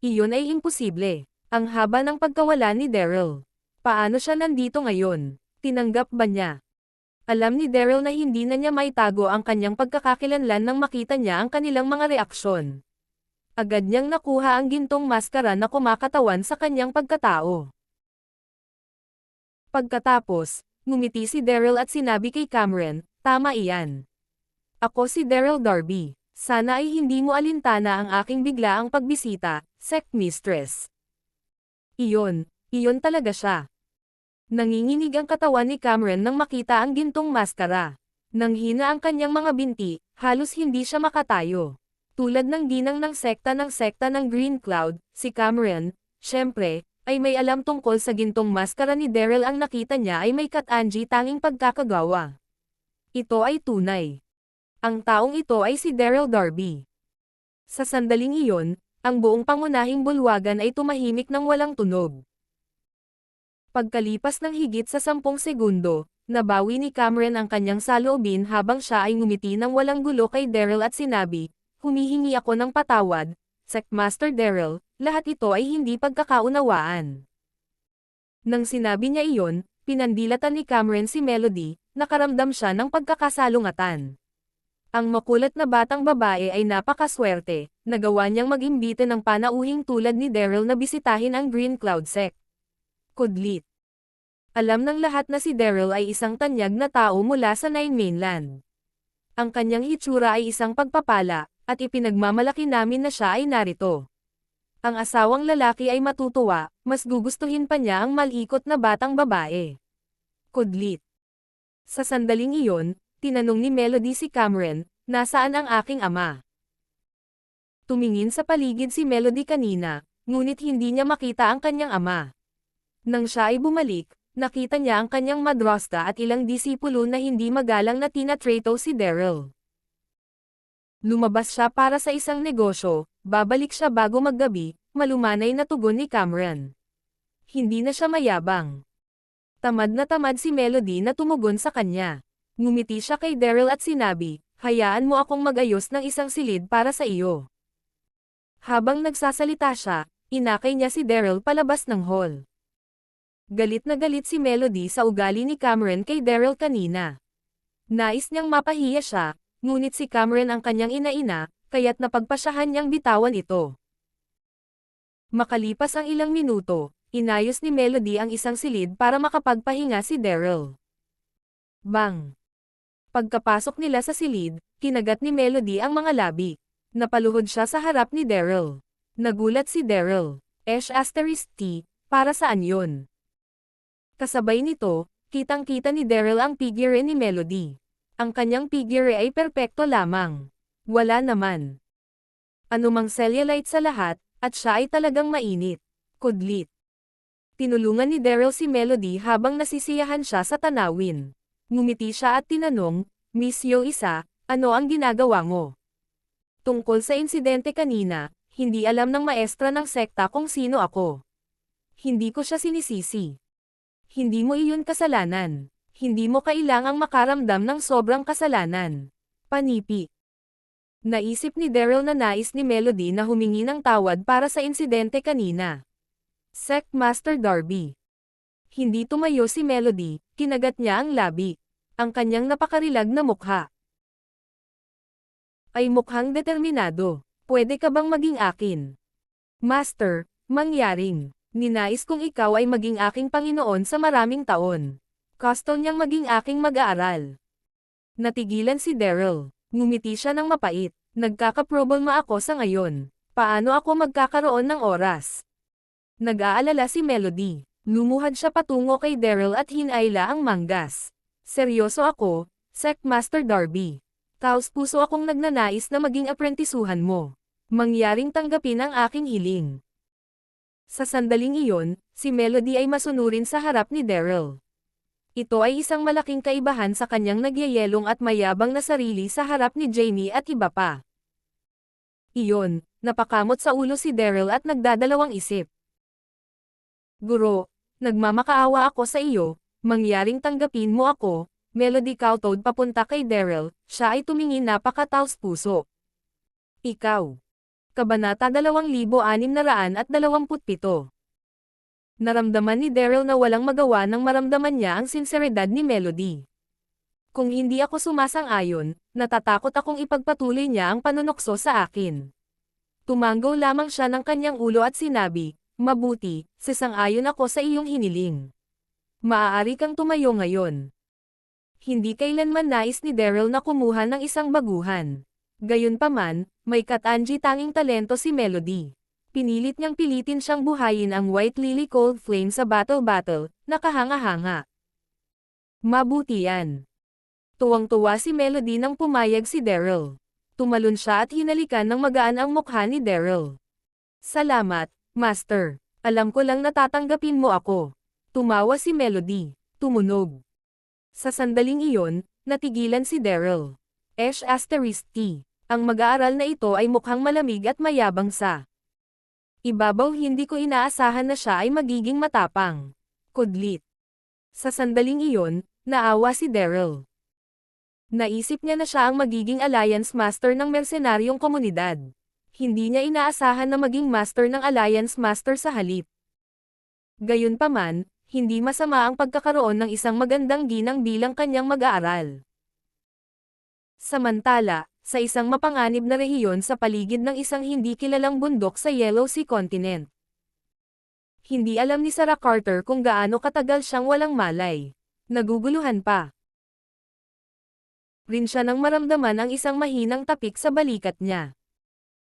Iyon ay imposible. Ang haba ng pagkawala ni Daryl. Paano siya nandito ngayon? Tinanggap ba niya? Alam ni Daryl na hindi na niya maitago ang kanyang pagkakakilanlan nang makita niya ang kanilang mga reaksyon. Agad niyang nakuha ang gintong maskara na kumakatawan sa kanyang pagkatao. Pagkatapos, ngumiti si Daryl at sinabi kay Cameron, tama iyan. Ako si Daryl Darby. Sana ay hindi mo alintana ang aking biglaang pagbisita, sect mistress. Iyon talaga siya. Nanginginig ang katawan ni Cameron nang makita ang gintong maskara. Nang hina ang kanyang mga binti, halos hindi siya makatayo. Tulad ng ginang ng sekta ng Green Cloud, si Cameron, syempre, ay may alam tungkol sa gintong maskara ni Daryl. Ang nakita niya ay may Kat-Anji tanging pagkakagawa. Ito ay tunay. Ang taong ito ay si Daryl Darby. Sa sandaling iyon, ang buong pangunahing bulwagan ay tumahimik ng walang tunog. Pagkalipas ng higit sa 10 segundo, nabawi ni Cameron ang kanyang saloobin habang siya ay ngumiti ng walang gulo kay Daryl at sinabi, humihingi ako ng patawad, Sect Master Daryl, lahat ito ay hindi pagkakaunawaan. Nang sinabi niya iyon, pinandilatan ni Cameron si Melody, nakaramdam siya ng pagkakasalungatan. Ang makulat na batang babae ay napakaswerte, nagawa niyang mag-imbita ng panauhing tulad ni Daryl na bisitahin ang Green Cloud Sect. Kudlit. Alam ng lahat na si Daryl ay isang tanyag na tao mula sa Nine Mainland. Ang kanyang hitsura ay isang pagpapala, at ipinagmamalaki namin na siya ay narito. Ang asawang lalaki ay matutuwa, mas gugustuhin pa niya ang malikot na batang babae. Kudlit. Sa sandaling iyon, tinanong ni Melody si Cameron, nasaan ang aking ama? Tumingin sa paligid si Melody kanina, ngunit hindi niya makita ang kanyang ama. Nang siya ay bumalik, nakita niya ang kanyang madrasta at ilang disipulo na hindi magalang na tinatrato si Daryl. Lumabas siya para sa isang negosyo, babalik siya bago maggabi, malumanay na tugon ni Cameron. Hindi na siya mayabang. Tamad na tamad si Melody na tumugon sa kanya. Ngumiti siya kay Daryl at sinabi, hayaan mo akong mag-ayos ng isang silid para sa iyo. Habang nagsasalita siya, inakay niya si Daryl palabas ng hall. Galit na galit si Melody sa ugali ni Cameron kay Daryl kanina. Nais niyang mapahiya siya, ngunit si Cameron ang kanyang ina-ina, kaya't napagpasyahan niyang bitawan ito. Makalipas ang ilang minuto, inayos ni Melody ang isang silid para makapagpahinga si Daryl. Bang! Pagkapasok nila sa silid, kinagat ni Melody ang mga labi. Napaluhod siya sa harap ni Daryl. Nagulat si Daryl. *T, para saan yun? Kasabay nito, kitang-kita ni Daryl ang figure ni Melody. Ang kanyang figure ay perpekto lamang. Wala naman anumang cellulite sa lahat, at siya ay talagang mainit. Kudlit. Tinulungan ni Daryl si Melody habang nasisiyahan siya sa tanawin. Ngumiti siya at tinanong, Miss Yo-isa, ano ang ginagawa mo? Tungkol sa insidente kanina, hindi alam ng maestra ng sekta kung sino ako. Hindi ko siya sinisisi. Hindi mo iyon kasalanan. Hindi mo kailangang makaramdam ng sobrang kasalanan. Panipi. Naisip ni Daryl na nais ni Melody na humingi ng tawad para sa insidente kanina. Sect Master Darby. Hindi tumayo si Melody, kinagat niya ang labi. Ang kanyang napakarilag na mukha ay mukhang determinado. Pwede ka bang maging akin? Master, mangyaring. Ninais kong ikaw ay maging aking Panginoon sa maraming taon. Gusto niyang maging aking mag-aaral. Natigilan si Daryl. Ngumiti siya ng mapait. Nagkakaproblema ako sa ngayon. Paano ako magkakaroon ng oras? Nag-aalala si Melody. Lumuhad siya patungo kay Daryl at hinayla ang manggas. Seryoso ako, Sect Master Darby. Taos-puso akong nagnanais na maging aprentisuhan mo. Mangyaring tanggapin ang aking hiling. Sa sandaling iyon, si Melody ay masunurin sa harap ni Daryl. Ito ay isang malaking kaibahan sa kanyang nagyayelong at mayabang na sarili sa harap ni Jamie at iba pa. Iyon, napakamot sa ulo si Daryl at nagdadalawang isip. Guro, nagmamakaawa ako sa iyo, mangyaring tanggapin mo ako. Melody kowtowed papunta kay Daryl, siya ay tumingin napakataos-puso. Ikaw. Kabanata 2627. Naramdaman ni Daryl na walang magawa nang maramdaman niya ang sinseridad ni Melody. Kung hindi ako sumasang-ayon, natatakot akong ipagpatuloy niya ang panunokso sa akin. Tumanggaw lamang siya ng kanyang ulo at sinabi, mabuti, sasang-ayon ako sa iyong hiniling. Maaari kang tumayo ngayon. Hindi kailanman nais ni Daryl na kumuha ng isang baguhan. Gayunpaman, may katangi tanging talento si Melody. Pinilit niyang pilitin siyang buhayin ang White Lily Cold Flame sa battle, nakahanga-hanga. Mabuti yan. Tuwang-tuwa si Melody nang pumayag si Daryl. Tumalon siya at hinalikan ng magaan ang mukha ni Daryl. Salamat, Master. Alam ko lang natatanggapin mo ako. Tumawa si Melody. Tumunog. Sa sandaling iyon, natigilan si Daryl. *T. Ang mag-aaral na ito ay mukhang malamig at mayabang sa ibabaw. Hindi ko inaasahan na siya ay magiging matapang. Kudlit. Sa sandaling iyon, naawa si Daryl. Naisip niya na siya ang magiging Alliance Master ng mersenaryong komunidad. Hindi niya inaasahan na maging Master ng Alliance Master sa halip. Gayunpaman, hindi masama ang pagkakaroon ng isang magandang ginang bilang kanyang mag-aaral. Samantala, sa isang mapanganib na rehiyon sa paligid ng isang hindi kilalang bundok sa Yellow Sea Continent. Hindi alam ni Sarah Carter kung gaano katagal siyang walang malay. Naguguluhan pa rin siya nang maramdaman ang isang mahinang tapik sa balikat niya.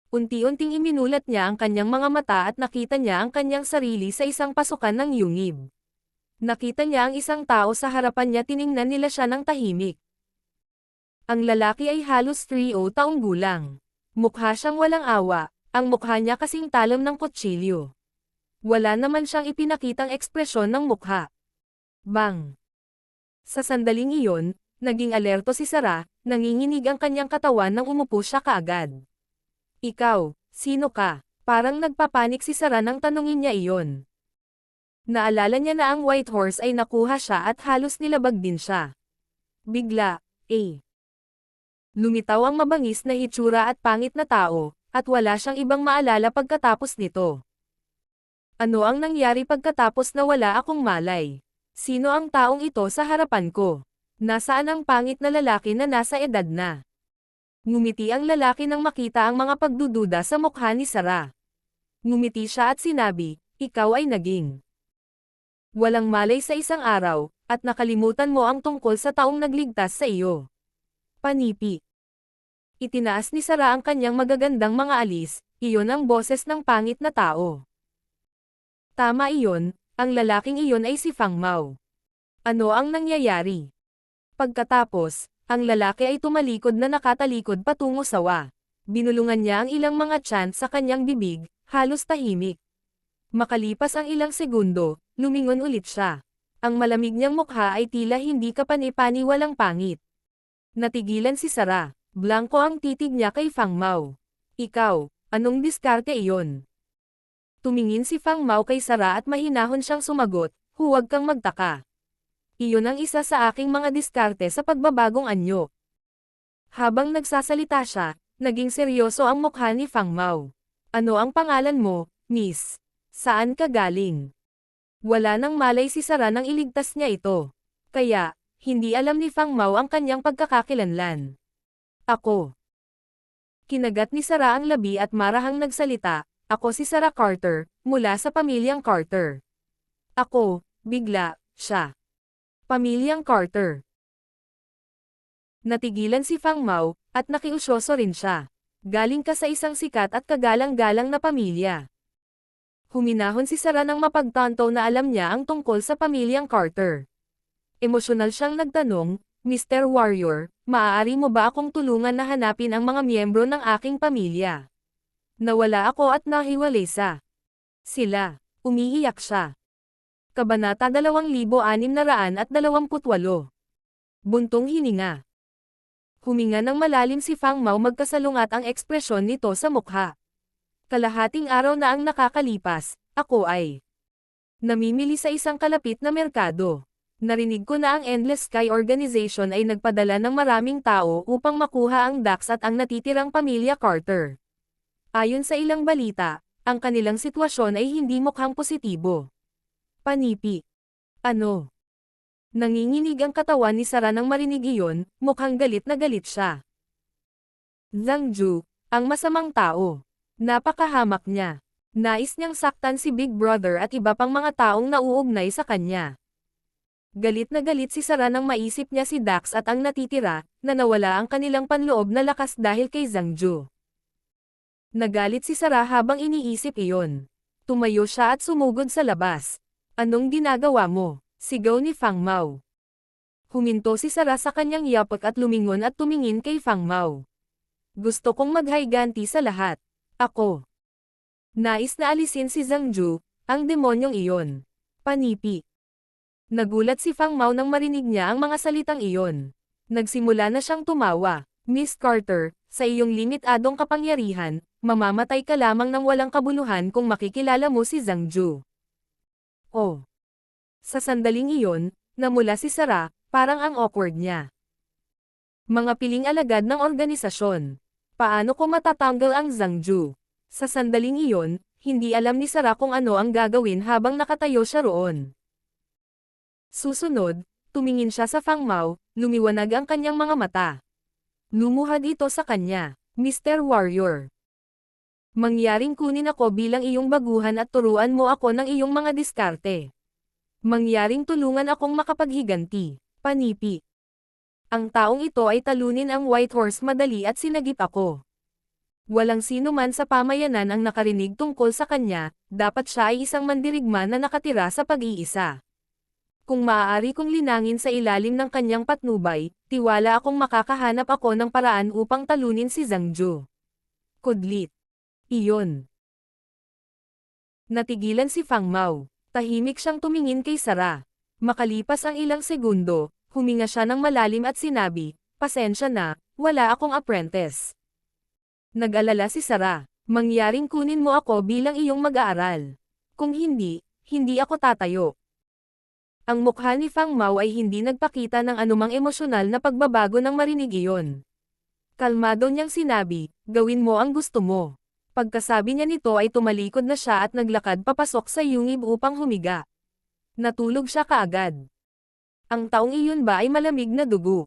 Unti-unting iminulat niya ang kanyang mga mata at nakita niya ang kanyang sarili sa isang pasukan ng yungib. Nakita niya ang isang tao sa harapan niya, tiningnan nila siya ng tahimik. Ang lalaki ay halos 30 taong gulang. Mukha siyang walang awa, ang mukha niya kasing talam ng kutsilyo. Wala naman siyang ipinakitang ekspresyon ng mukha. Bang! Sa sandaling iyon, naging alerto si Sarah, nanginginig ang kanyang katawan nang umupo siya kaagad. Ikaw, sino ka? Parang nagpapanik si Sarah nang tanungin niya iyon. Naalala niya na ang White Horse ay nakuha siya at halos nilabag din siya. Bigla, lumitaw ang mabangis na hitsura at pangit na tao, at wala siyang ibang maalala pagkatapos nito. Ano ang nangyari pagkatapos na wala akong malay? Sino ang taong ito sa harapan ko? Nasaan ang pangit na lalaki na nasa edad na? Ngumiti ang lalaki nang makita ang mga pagdududa sa mukha ni Sarah. Ngumiti siya at sinabi, ikaw ay naging walang malay sa isang araw, at nakalimutan mo ang tungkol sa taong nagligtas sa iyo. Panipi. Itinaas ni Sarah ang kanyang magagandang mga alis, iyon ang boses ng pangit na tao. Tama iyon, ang lalaking iyon ay si Fang Mao. Ano ang nangyayari? Pagkatapos, ang lalaki ay tumalikod na nakatalikod patungo sa Wa. Binulungan niya ang ilang mga tiyan sa kanyang bibig, halos tahimik. Makalipas ang ilang segundo, lumingon ulit siya. Ang malamig niyang mukha ay tila hindi kapani-paniwalang pangit. Natigilan si Sarah. Blanko ang titig niya kay Fang Mao. Ikaw, anong diskarte iyon? Tumingin si Fang Mao kay Sarah at mahinahon siyang sumagot, huwag kang magtaka. Iyon ang isa sa aking mga diskarte sa pagbabagong anyo. Habang nagsasalita siya, naging seryoso ang mukha ni Fang Mao. Ano ang pangalan mo, Miss? Saan ka galing? Wala nang malay si Sarah nang iligtas niya ito. Kaya, hindi alam ni Fang Mao ang kanyang pagkakakilanlan. Ako. Kinagat ni Sarah ang labi at marahang nagsalita, ako si Sarah Carter, mula sa pamilyang Carter. Ako, bigla, siya. Pamilyang Carter. Natigilan si Fang Mao, at nakiusyoso rin siya. Galing ka sa isang sikat at kagalang-galang na pamilya. Huminahon si Sarah nang mapagtanto na alam niya ang tungkol sa pamilyang Carter. Emosyonal siyang nagtanong, Mr. Warrior, maaari mo ba akong tulungan na hanapin ang mga miyembro ng aking pamilya? Nawala ako at nahiwalay sa sila. Umiiyak siya. Kabanata 2628. Buntong hininga. Huminga ng malalim si Fang Mao, magkasalungat ang ekspresyon nito sa mukha. Kalahating araw na ang nakakalipas, ako ay namimili sa isang kalapit na merkado. Narinig ko na ang Endless Sky Organization ay nagpadala ng maraming tao upang makuha ang Dax at ang natitirang pamilya Carter. Ayon sa ilang balita, ang kanilang sitwasyon ay hindi mukhang positibo. Panipi. Ano? Nanginginig ang katawan ni Sarah nang marinig iyon, mukhang galit na galit siya. Zhang Ju, ang masamang tao. Napakahamak niya. Nais niyang saktan si Big Brother at iba pang mga taong nauugnay sa kanya. Galit na galit si Sarah nang maisip niya si Dax at ang natitira, na nawala ang kanilang panloob na lakas dahil kay Zhang Ju. Nagalit si Sarah habang iniisip iyon. Tumayo siya at sumugod sa labas. Anong ginagawa mo? Sigaw ni Fang Mao. Huminto si Sarah sa kanyang yapak at lumingon at tumingin kay Fang Mao. Gusto kong maghayganti sa lahat. Ako. Nais na alisin si Zhang Ju, ang demonyong iyon. Panipi. Nagulat si Fang Mao nang marinig niya ang mga salitang iyon. Nagsimula na siyang tumawa. Miss Carter, sa iyong limitadong kapangyarihan, mamamatay ka lamang ng walang kabuluhan kung makikilala mo si Zhang Ju. Oh. Sa sandaling iyon, namula si Sarah, parang ang awkward niya. Mga piling alagad ng organisasyon. Paano ko matatanggal ang Zhang Ju? Sa sandaling iyon, hindi alam ni Sarah kung ano ang gagawin habang nakatayo siya roon. Susunod, tumingin siya sa Fang Mao, lumiwanag ang kanyang mga mata. Lumuhad ito sa kanya, Mr. Warrior. Mangyaring kunin ako bilang iyong baguhan at turuan mo ako ng iyong mga diskarte. Mangyaring tulungan akong makapaghiganti, panipi. Ang taong ito ay talunin ang White Horse madali at sinagip ako. Walang sino man sa pamayanan ang nakarinig tungkol sa kanya, dapat siya ay isang mandirigma na nakatira sa pag-iisa. Kung maaari kong linangin sa ilalim ng kanyang patnubay, tiwala akong makakahanap ako ng paraan upang talunin si Zhang Ju. Kudlit. Iyon. Natigilan si Fang Mao. Tahimik siyang tumingin kay Sarah. Makalipas ang ilang segundo, huminga siya ng malalim at sinabi, pasensya na, wala akong apprentice. Nag-alala si Sarah, mangyaring kunin mo ako bilang iyong mag-aaral. Kung hindi, hindi ako tatayo. Ang mukha ni Fang Mao ay hindi nagpakita ng anumang emosyonal na pagbabago nang marinig iyon. Kalmado niyang sinabi, gawin mo ang gusto mo. Pagkasabi niya nito ay tumalikod na siya at naglakad papasok sa yungib upang humiga. Natulog siya kaagad. Ang taong iyon ba ay malamig na dugo?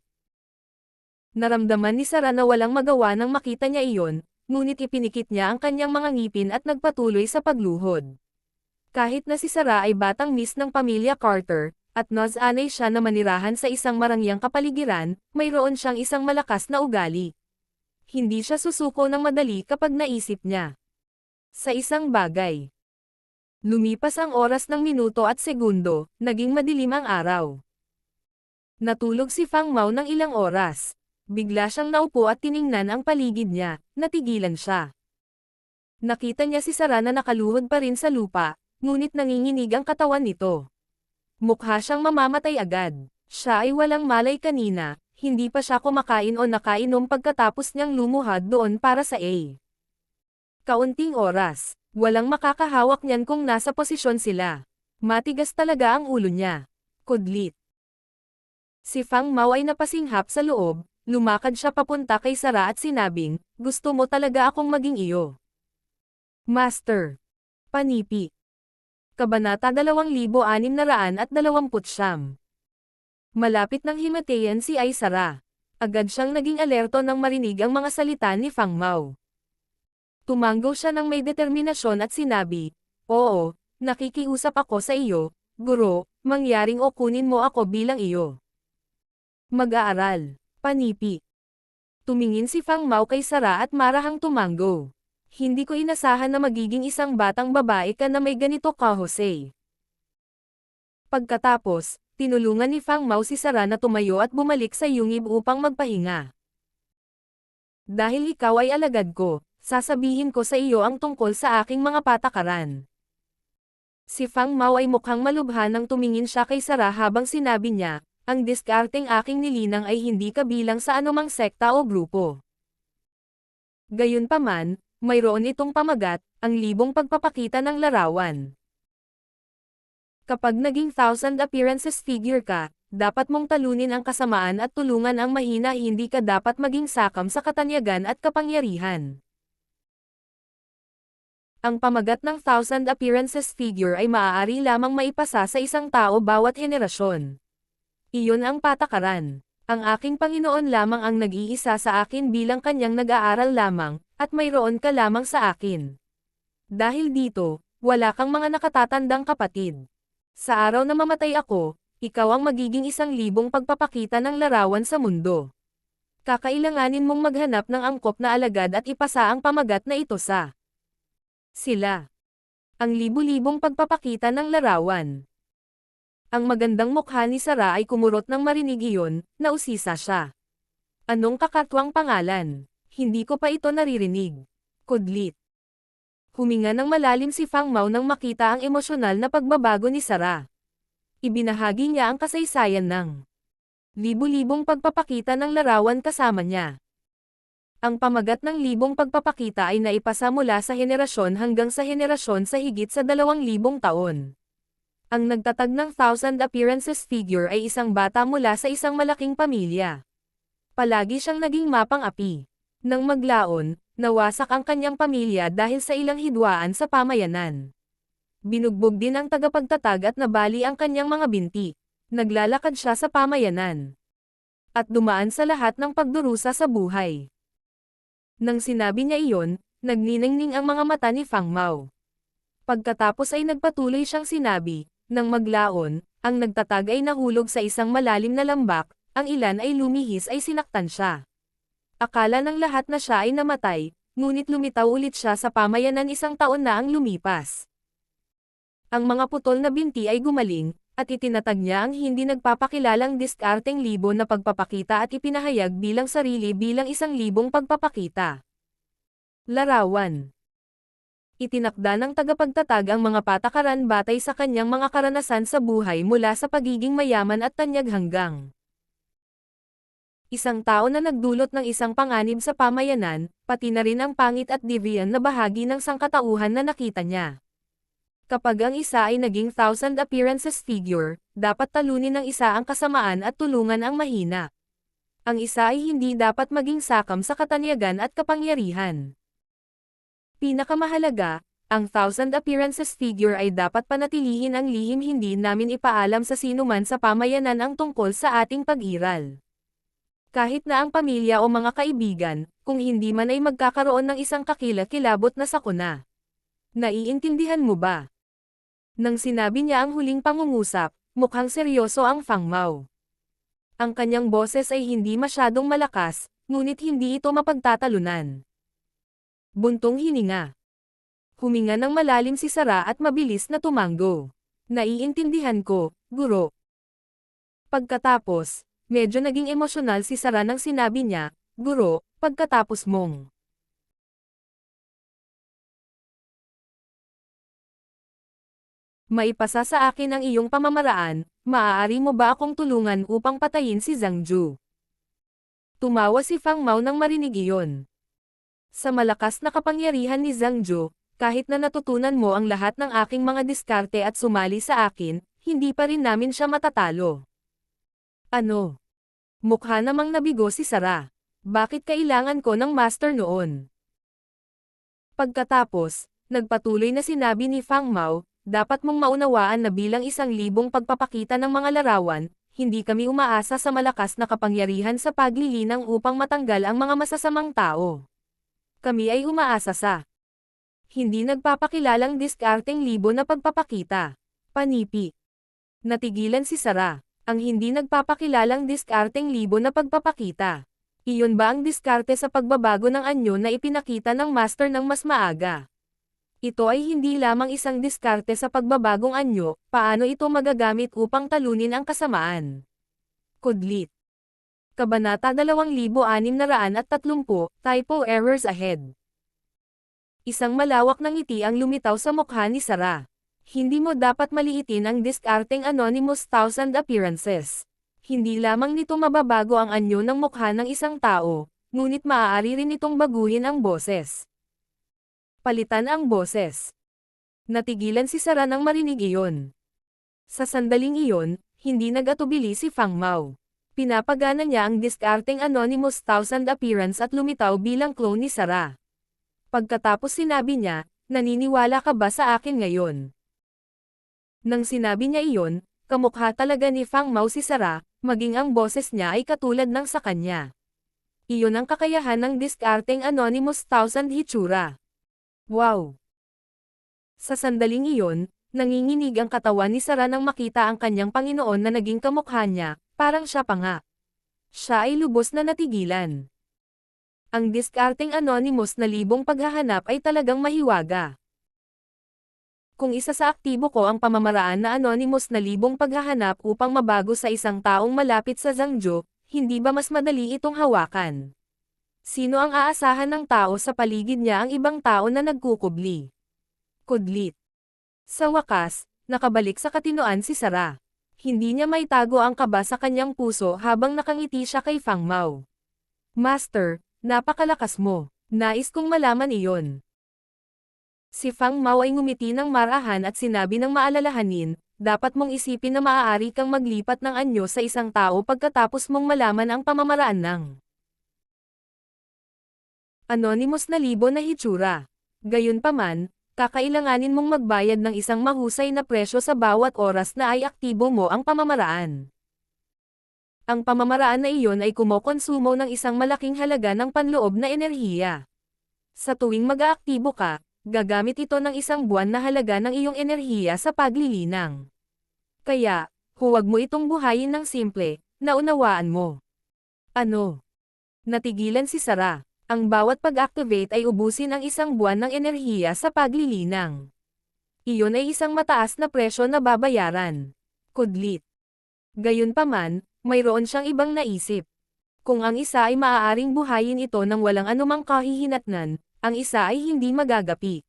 Naramdaman ni Sarah na walang magawa nang makita niya iyon, ngunit ipinikit niya ang kanyang mga ngipin at nagpatuloy sa pagluhod. Kahit na si Sarah ay batang miss ng pamilya Carter, at nasanay siya na manirahan sa isang marangyang kapaligiran, mayroon siyang isang malakas na ugali. Hindi siya susuko ng madali kapag naisip niya. Sa isang bagay. Lumipas ang oras ng minuto at segundo, naging madilim ang araw. Natulog si Fang Mao ng ilang oras. Bigla siyang naupo at tiningnan ang paligid niya, natigilan siya. Nakita niya si Sarah na nakaluhod pa rin sa lupa, ngunit nanginginig ang katawan nito. Mukha siyang mamamatay agad. Siya ay walang malay kanina, hindi pa siya kumakain o nakainom pagkatapos niyang lumuhad doon para sa A. Kaunting oras, walang makakahawak niyan kung nasa posisyon sila. Matigas talaga ang ulo niya. Kudlit. Si Fang Mao ay napasinghap sa loob, lumakad siya papunta kay Sarah at sinabing, "Gusto mo talaga akong maging iyo?" Master. Panipi. Kabanata 2629. Malapit ng himatayan si Ay Sarah. Agad siyang naging alerto nang marinig ang mga salita ni Fang Mao. Tumanggo siya ng may determinasyon at sinabi, "Oo, nakikiusap ako sa iyo, guro, mangyaring o kunin mo ako bilang iyo." Mag-aaral. Panipi. Tumingin si Fang Mao kay Sarah at marahang tumanggo. Hindi ko inasahan na magiging isang batang babae ka na may ganito ka, Jose. Pagkatapos, tinulungan ni Fang Mao si Sarah na tumayo at bumalik sa yungib upang magpahinga. Dahil ikaw ay alagad ko, sasabihin ko sa iyo ang tungkol sa aking mga patakaran. Si Fang Mao ay mukhang malubha nang tumingin siya kay Sarah habang sinabi niya, "Ang diskarteng aking nilinang ay hindi kabilang sa anumang sekta o grupo. Gayunpaman, mayroon itong pamagat, ang libong pagpapakita ng larawan. Kapag naging 1,000 appearances figure ka, dapat mong talunin ang kasamaan at tulungan ang mahina, hindi ka dapat maging sakam sa katanyagan at kapangyarihan." Ang pamagat ng 1,000 appearances figure ay maaari lamang maipasa sa isang tao bawat henerasyon. Iyon ang patakaran. Ang aking Panginoon lamang ang nag-iisa sa akin bilang kanyang nag-aaral lamang, at mayroon ka lamang sa akin. Dahil dito, wala kang mga nakatatandang kapatid. Sa araw na mamatay ako, ikaw ang magiging 1,000 pagpapakita ng larawan sa mundo. Kakailanganin mong maghanap ng angkop na alagad at ipasa ang pamagat na ito sa sila. Ang libu-libong pagpapakita ng larawan. Ang magandang mukha ni Sarah ay kumurot nang marinig iyon, nausisa siya. Anong kakatwang pangalan? Hindi ko pa ito naririnig. Kudlit. Huminga ng malalim si Fang Mao nang makita ang emosyonal na pagbabago ni Sarah. Ibinahagi niya ang kasaysayan ng libu-libong pagpapakita ng larawan kasama niya. Ang pamagat ng libong pagpapakita ay naipasa mula sa henerasyon hanggang sa henerasyon sa higit sa 2,000 taon. Ang nagtatag ng 1,000 appearances figure ay isang bata mula sa isang malaking pamilya. Palagi siyang naging mapang-api. Nang maglaon, nawasak ang kanyang pamilya dahil sa ilang hidwaan sa pamayanan. Binugbog din ang tagapagtatag at nabali ang kanyang mga binti. Naglalakad siya sa pamayanan. At dumaan sa lahat ng pagdurusa sa buhay. Nang sinabi niya iyon, nagniningning ang mga mata ni Fang Mao. Pagkatapos ay nagpatuloy siyang sinabi, "Nang maglaon, ang nagtatag ay nahulog sa isang malalim na lambak, ang ilan ay lumihis ay sinaktan siya. Akala ng lahat na siya ay namatay, ngunit lumitaw ulit siya sa pamayanan 1 taon na ang lumipas. Ang mga putol na binti ay gumaling, at itinatag niya ang hindi nagpapakilalang diskarteng libo na pagpapakita at ipinahayag bilang sarili bilang 1,000 pagpapakita. Larawan. Itinakda ng tagapagtatag ang mga patakaran batay sa kanyang mga karanasan sa buhay mula sa pagiging mayaman at tanyag hanggang isang tao na nagdulot ng isang panganib sa pamayanan, pati na rin ang pangit at deviant na bahagi ng sangkatauhan na nakita niya. Kapag ang isa ay naging 1,000 appearances figure, dapat talunin ng isa ang kasamaan at tulungan ang mahina. Ang isa ay hindi dapat maging sakam sa katanyagan at kapangyarihan. Pinakamahalaga, ang Thousand Appearances figure ay dapat panatilihin ang lihim, hindi namin ipaalam sa sinuman sa pamayanan ang tungkol sa ating pag-iral. Kahit na ang pamilya o mga kaibigan, kung hindi man ay magkakaroon ng isang kakilakilabot na sakuna. Naiintindihan mo ba? Nang sinabi niya ang huling pangungusap, mukhang seryoso ang Fang Mao. Ang kanyang boses ay hindi masyadong malakas, ngunit hindi ito mapagtatalunan. Buntong hininga. Huminga ng malalim si Sara at mabilis na tumango. Naiintindihan ko, guro. Pagkatapos, medyo naging emosyonal si Sara nang sinabi niya, guro, pagkatapos mong maipasa sa akin ang iyong pamamaraan, maaari mo ba akong tulungan upang patayin si Zhang Ju? Tumawa si Fang Mao nang marinig iyon. Sa malakas na kapangyarihan ni Zhang Ju, kahit na natutunan mo ang lahat ng aking mga diskarte at sumali sa akin, hindi pa rin namin siya matatalo. Ano? Mukha namang nabigo si Sara. Bakit kailangan ko ng master noon? Pagkatapos, nagpatuloy na sinabi ni Fang Mao, dapat mong maunawaan na bilang 1,000 pagpapakita ng mga larawan, hindi kami umaasa sa malakas na kapangyarihan sa paglilinang upang matanggal ang mga masasamang tao. Kami ay umaasa sa hindi nagpapakilalang diskarteng libo na pagpapakita. Panipi. Natigilan si Sara. Ang hindi nagpapakilalang diskarteng libo na pagpapakita. Iyon ba ang diskarte sa pagbabago ng anyo na ipinakita ng master ng mas maaga? Ito ay hindi lamang isang diskarte sa pagbabagong anyo, paano ito magagamit upang talunin ang kasamaan? Kudlit. Kabanata 2630, Typo Errors Ahead. Isang malawak na ngiti ang lumitaw sa mukha ni Sara. Hindi mo dapat maliitin ang diskarteng Anonymous Thousand Appearances. Hindi lamang nito mababago ang anyo ng mukha ng isang tao, ngunit maaari rin itong baguhin ang boses. Palitan ang boses. Natigilan si Sara nang marinig iyon. Sa sandaling iyon, hindi nag-atubili si Fang Mao. Pinapagana niya ang diskarteng Anonymous Thousand Appearance at lumitaw bilang clone ni Sara. Pagkatapos sinabi niya, naniniwala ka ba sa akin ngayon? Nang sinabi niya iyon, kamukha talaga ni Fang Mao si Sara, maging ang boses niya ay katulad ng sa kanya. Iyon ang kakayahan ng diskarteng Anonymous Thousand Hitsura. Wow! Sa sandaling iyon, nanginginig ang katawan ni Sara nang makita ang kanyang Panginoon na naging kamukha niya, parang siya pa nga. Siya ay lubos na natigilan. Ang diskarteng Anonymous na libong paghahanap ay talagang mahiwaga. Kung isa sa aktibo ko ang pamamaraan na Anonymous na libong paghahanap upang mabago sa isang taong malapit sa Zhang Ju, hindi ba mas madali itong hawakan? Sino ang aasahan ng tao sa paligid niya ang ibang tao na nagkukubli? Kudlit. Sa wakas, nakabalik sa katinoan si Sara. Hindi niya maitago ang kaba sa kanyang puso habang nakangiti siya kay Fang Mao. Master, napakalakas mo. Nais kong malaman iyon. Si Fang Mao ay ngumiti ng marahan at sinabi ng maalalahanin, dapat mong isipin na maaari kang maglipat ng anyo sa isang tao pagkatapos mong malaman ang pamamaraan ng Anonymous na libo na hitsura. Gayunpaman, kakailanganin mong magbayad ng isang mahusay na presyo sa bawat oras na ay aktibo mo ang pamamaraan. Ang pamamaraan na iyon ay kumokonsumo ng isang malaking halaga ng panloob na enerhiya. Sa tuwing mag-aaktibo ka, gagamit ito ng isang buwan na halaga ng iyong enerhiya sa paglilinang. Kaya, huwag mo itong buhayin ng simple, naunawaan mo. Ano? Natigilan si Sara. Ang bawat pag-activate ay ubusin ang isang buwan ng enerhiya sa paglilinang. Iyon ay isang mataas na presyo na babayaran. Kudlit. Gayunpaman, mayroon siyang ibang naisip. Kung ang isa ay maaaring buhayin ito ng walang anumang kahihinatnan, ang isa ay hindi magagapi.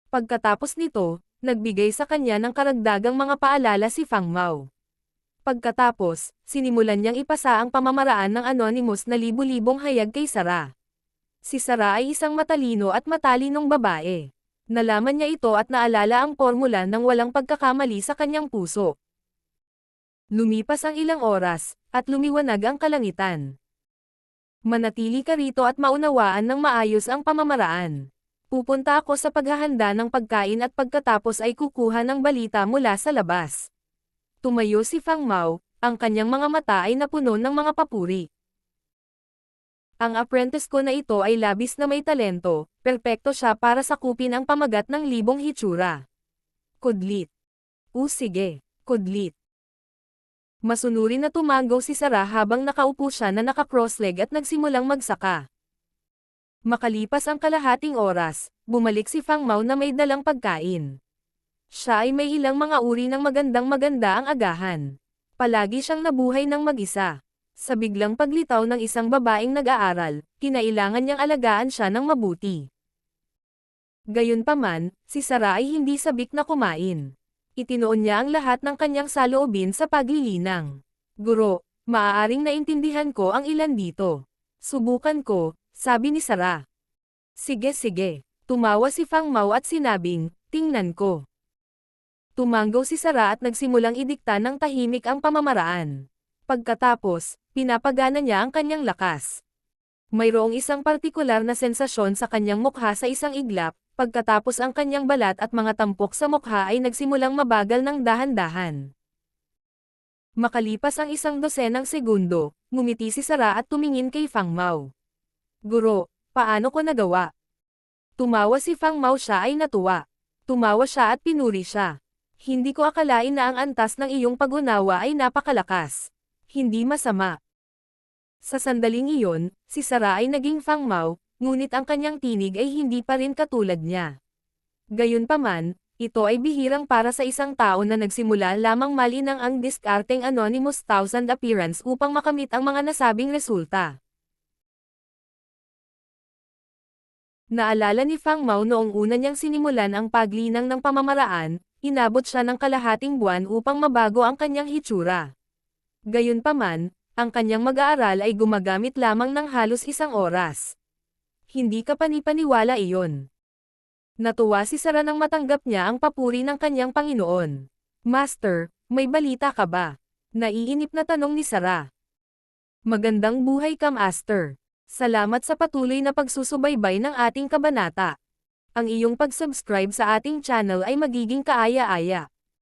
Pagkatapos nito, nagbigay sa kanya ng karagdagang mga paalala si Fang Mao. Pagkatapos, sinimulan niyang ipasa ang pamamaraan ng Anonymous na libu-libong hayag kay Sara. Si Sara ay isang matalino at matalinong babae. Nalaman niya ito at naalala ang formula ng walang pagkakamali sa kanyang puso. Lumipas ang ilang oras, at lumiwanag ang kalangitan. Manatili ka rito at maunawaan ng maayos ang pamamaraan. Pupunta ako sa paghahanda ng pagkain at pagkatapos ay kukuha ng balita mula sa labas. Tumayo si Fang Mao, ang kanyang mga mata ay napuno ng mga papuri. Ang apprentice ko na ito ay labis na may talento, perpekto siya para sakupin ang pamagat ng libong hitsura. Kudlit. Sige, kudlit. Masunuri na tumanggaw si Sarah habang nakaupo siya na naka-cross-leg at nagsimulang magsaka. Makalipas ang kalahating oras, bumalik si Fang Mao na may dalang pagkain. Siya ay may ilang mga uri ng magandang-maganda ang agahan. Palagi siyang nabuhay ng mag-isa. Sa biglang paglitaw ng isang babaeng nag-aaral, kinailangan niyang alagaan siya ng mabuti. Gayunpaman, si Sarah ay hindi sabik na kumain. Itinoon niya ang lahat ng kanyang saloobin sa paglilinang. Guro, maaaring naintindihan ko ang ilan dito. Subukan ko, sabi ni Sarah. Sige. Tumawa si Fang Mao at sinabing, tingnan ko. Tumanggaw si Sarah at nagsimulang idikta ng tahimik ang pamamaraan. Pagkatapos, pinapagana niya ang kanyang lakas. Mayroong isang partikular na sensasyon sa kanyang mukha sa isang iglap, pagkatapos ang kanyang balat at mga tampok sa mukha ay nagsimulang mabagal ng dahan-dahan. Makalipas ang 12 segundo, ngumiti si Sarah at tumingin kay Fang Mao. Guro, paano ko nagawa? Tumawa si Fang Mao, siya ay natuwa. Tumawa siya at pinuri siya. Hindi ko akalain na ang antas ng iyong pag-unawa ay napakalakas. Hindi masama. Sa sandaling iyon, si Sarah ay naging Fang Mao, ngunit ang kanyang tinig ay hindi pa rin katulad niya. Gayunpaman, ito ay bihirang para sa isang tao na nagsimula lamang malinang ang diskarteng Anonymous 1000 appearance upang makamit ang mga nasabing resulta. Naalala ni Fang Mao noong una niyang sinimulan ang paglinang ng pamamaraan, inabot siya ng kalahating buwan upang mabago ang kanyang hitsura. Gayunpaman, ang kanyang mag-aaral ay gumagamit lamang ng halos 1 oras. Hindi ka panipaniwala iyon. Natuwa si Sarah nang matanggap niya ang papuri ng kanyang Panginoon. Master, may balita ka ba? Naiinip na tanong ni Sarah. Magandang buhay ka, Master. Salamat sa patuloy na pagsusubaybay ng ating kabanata. Ang iyong pag-subscribe sa ating channel ay magiging kaaya-aya.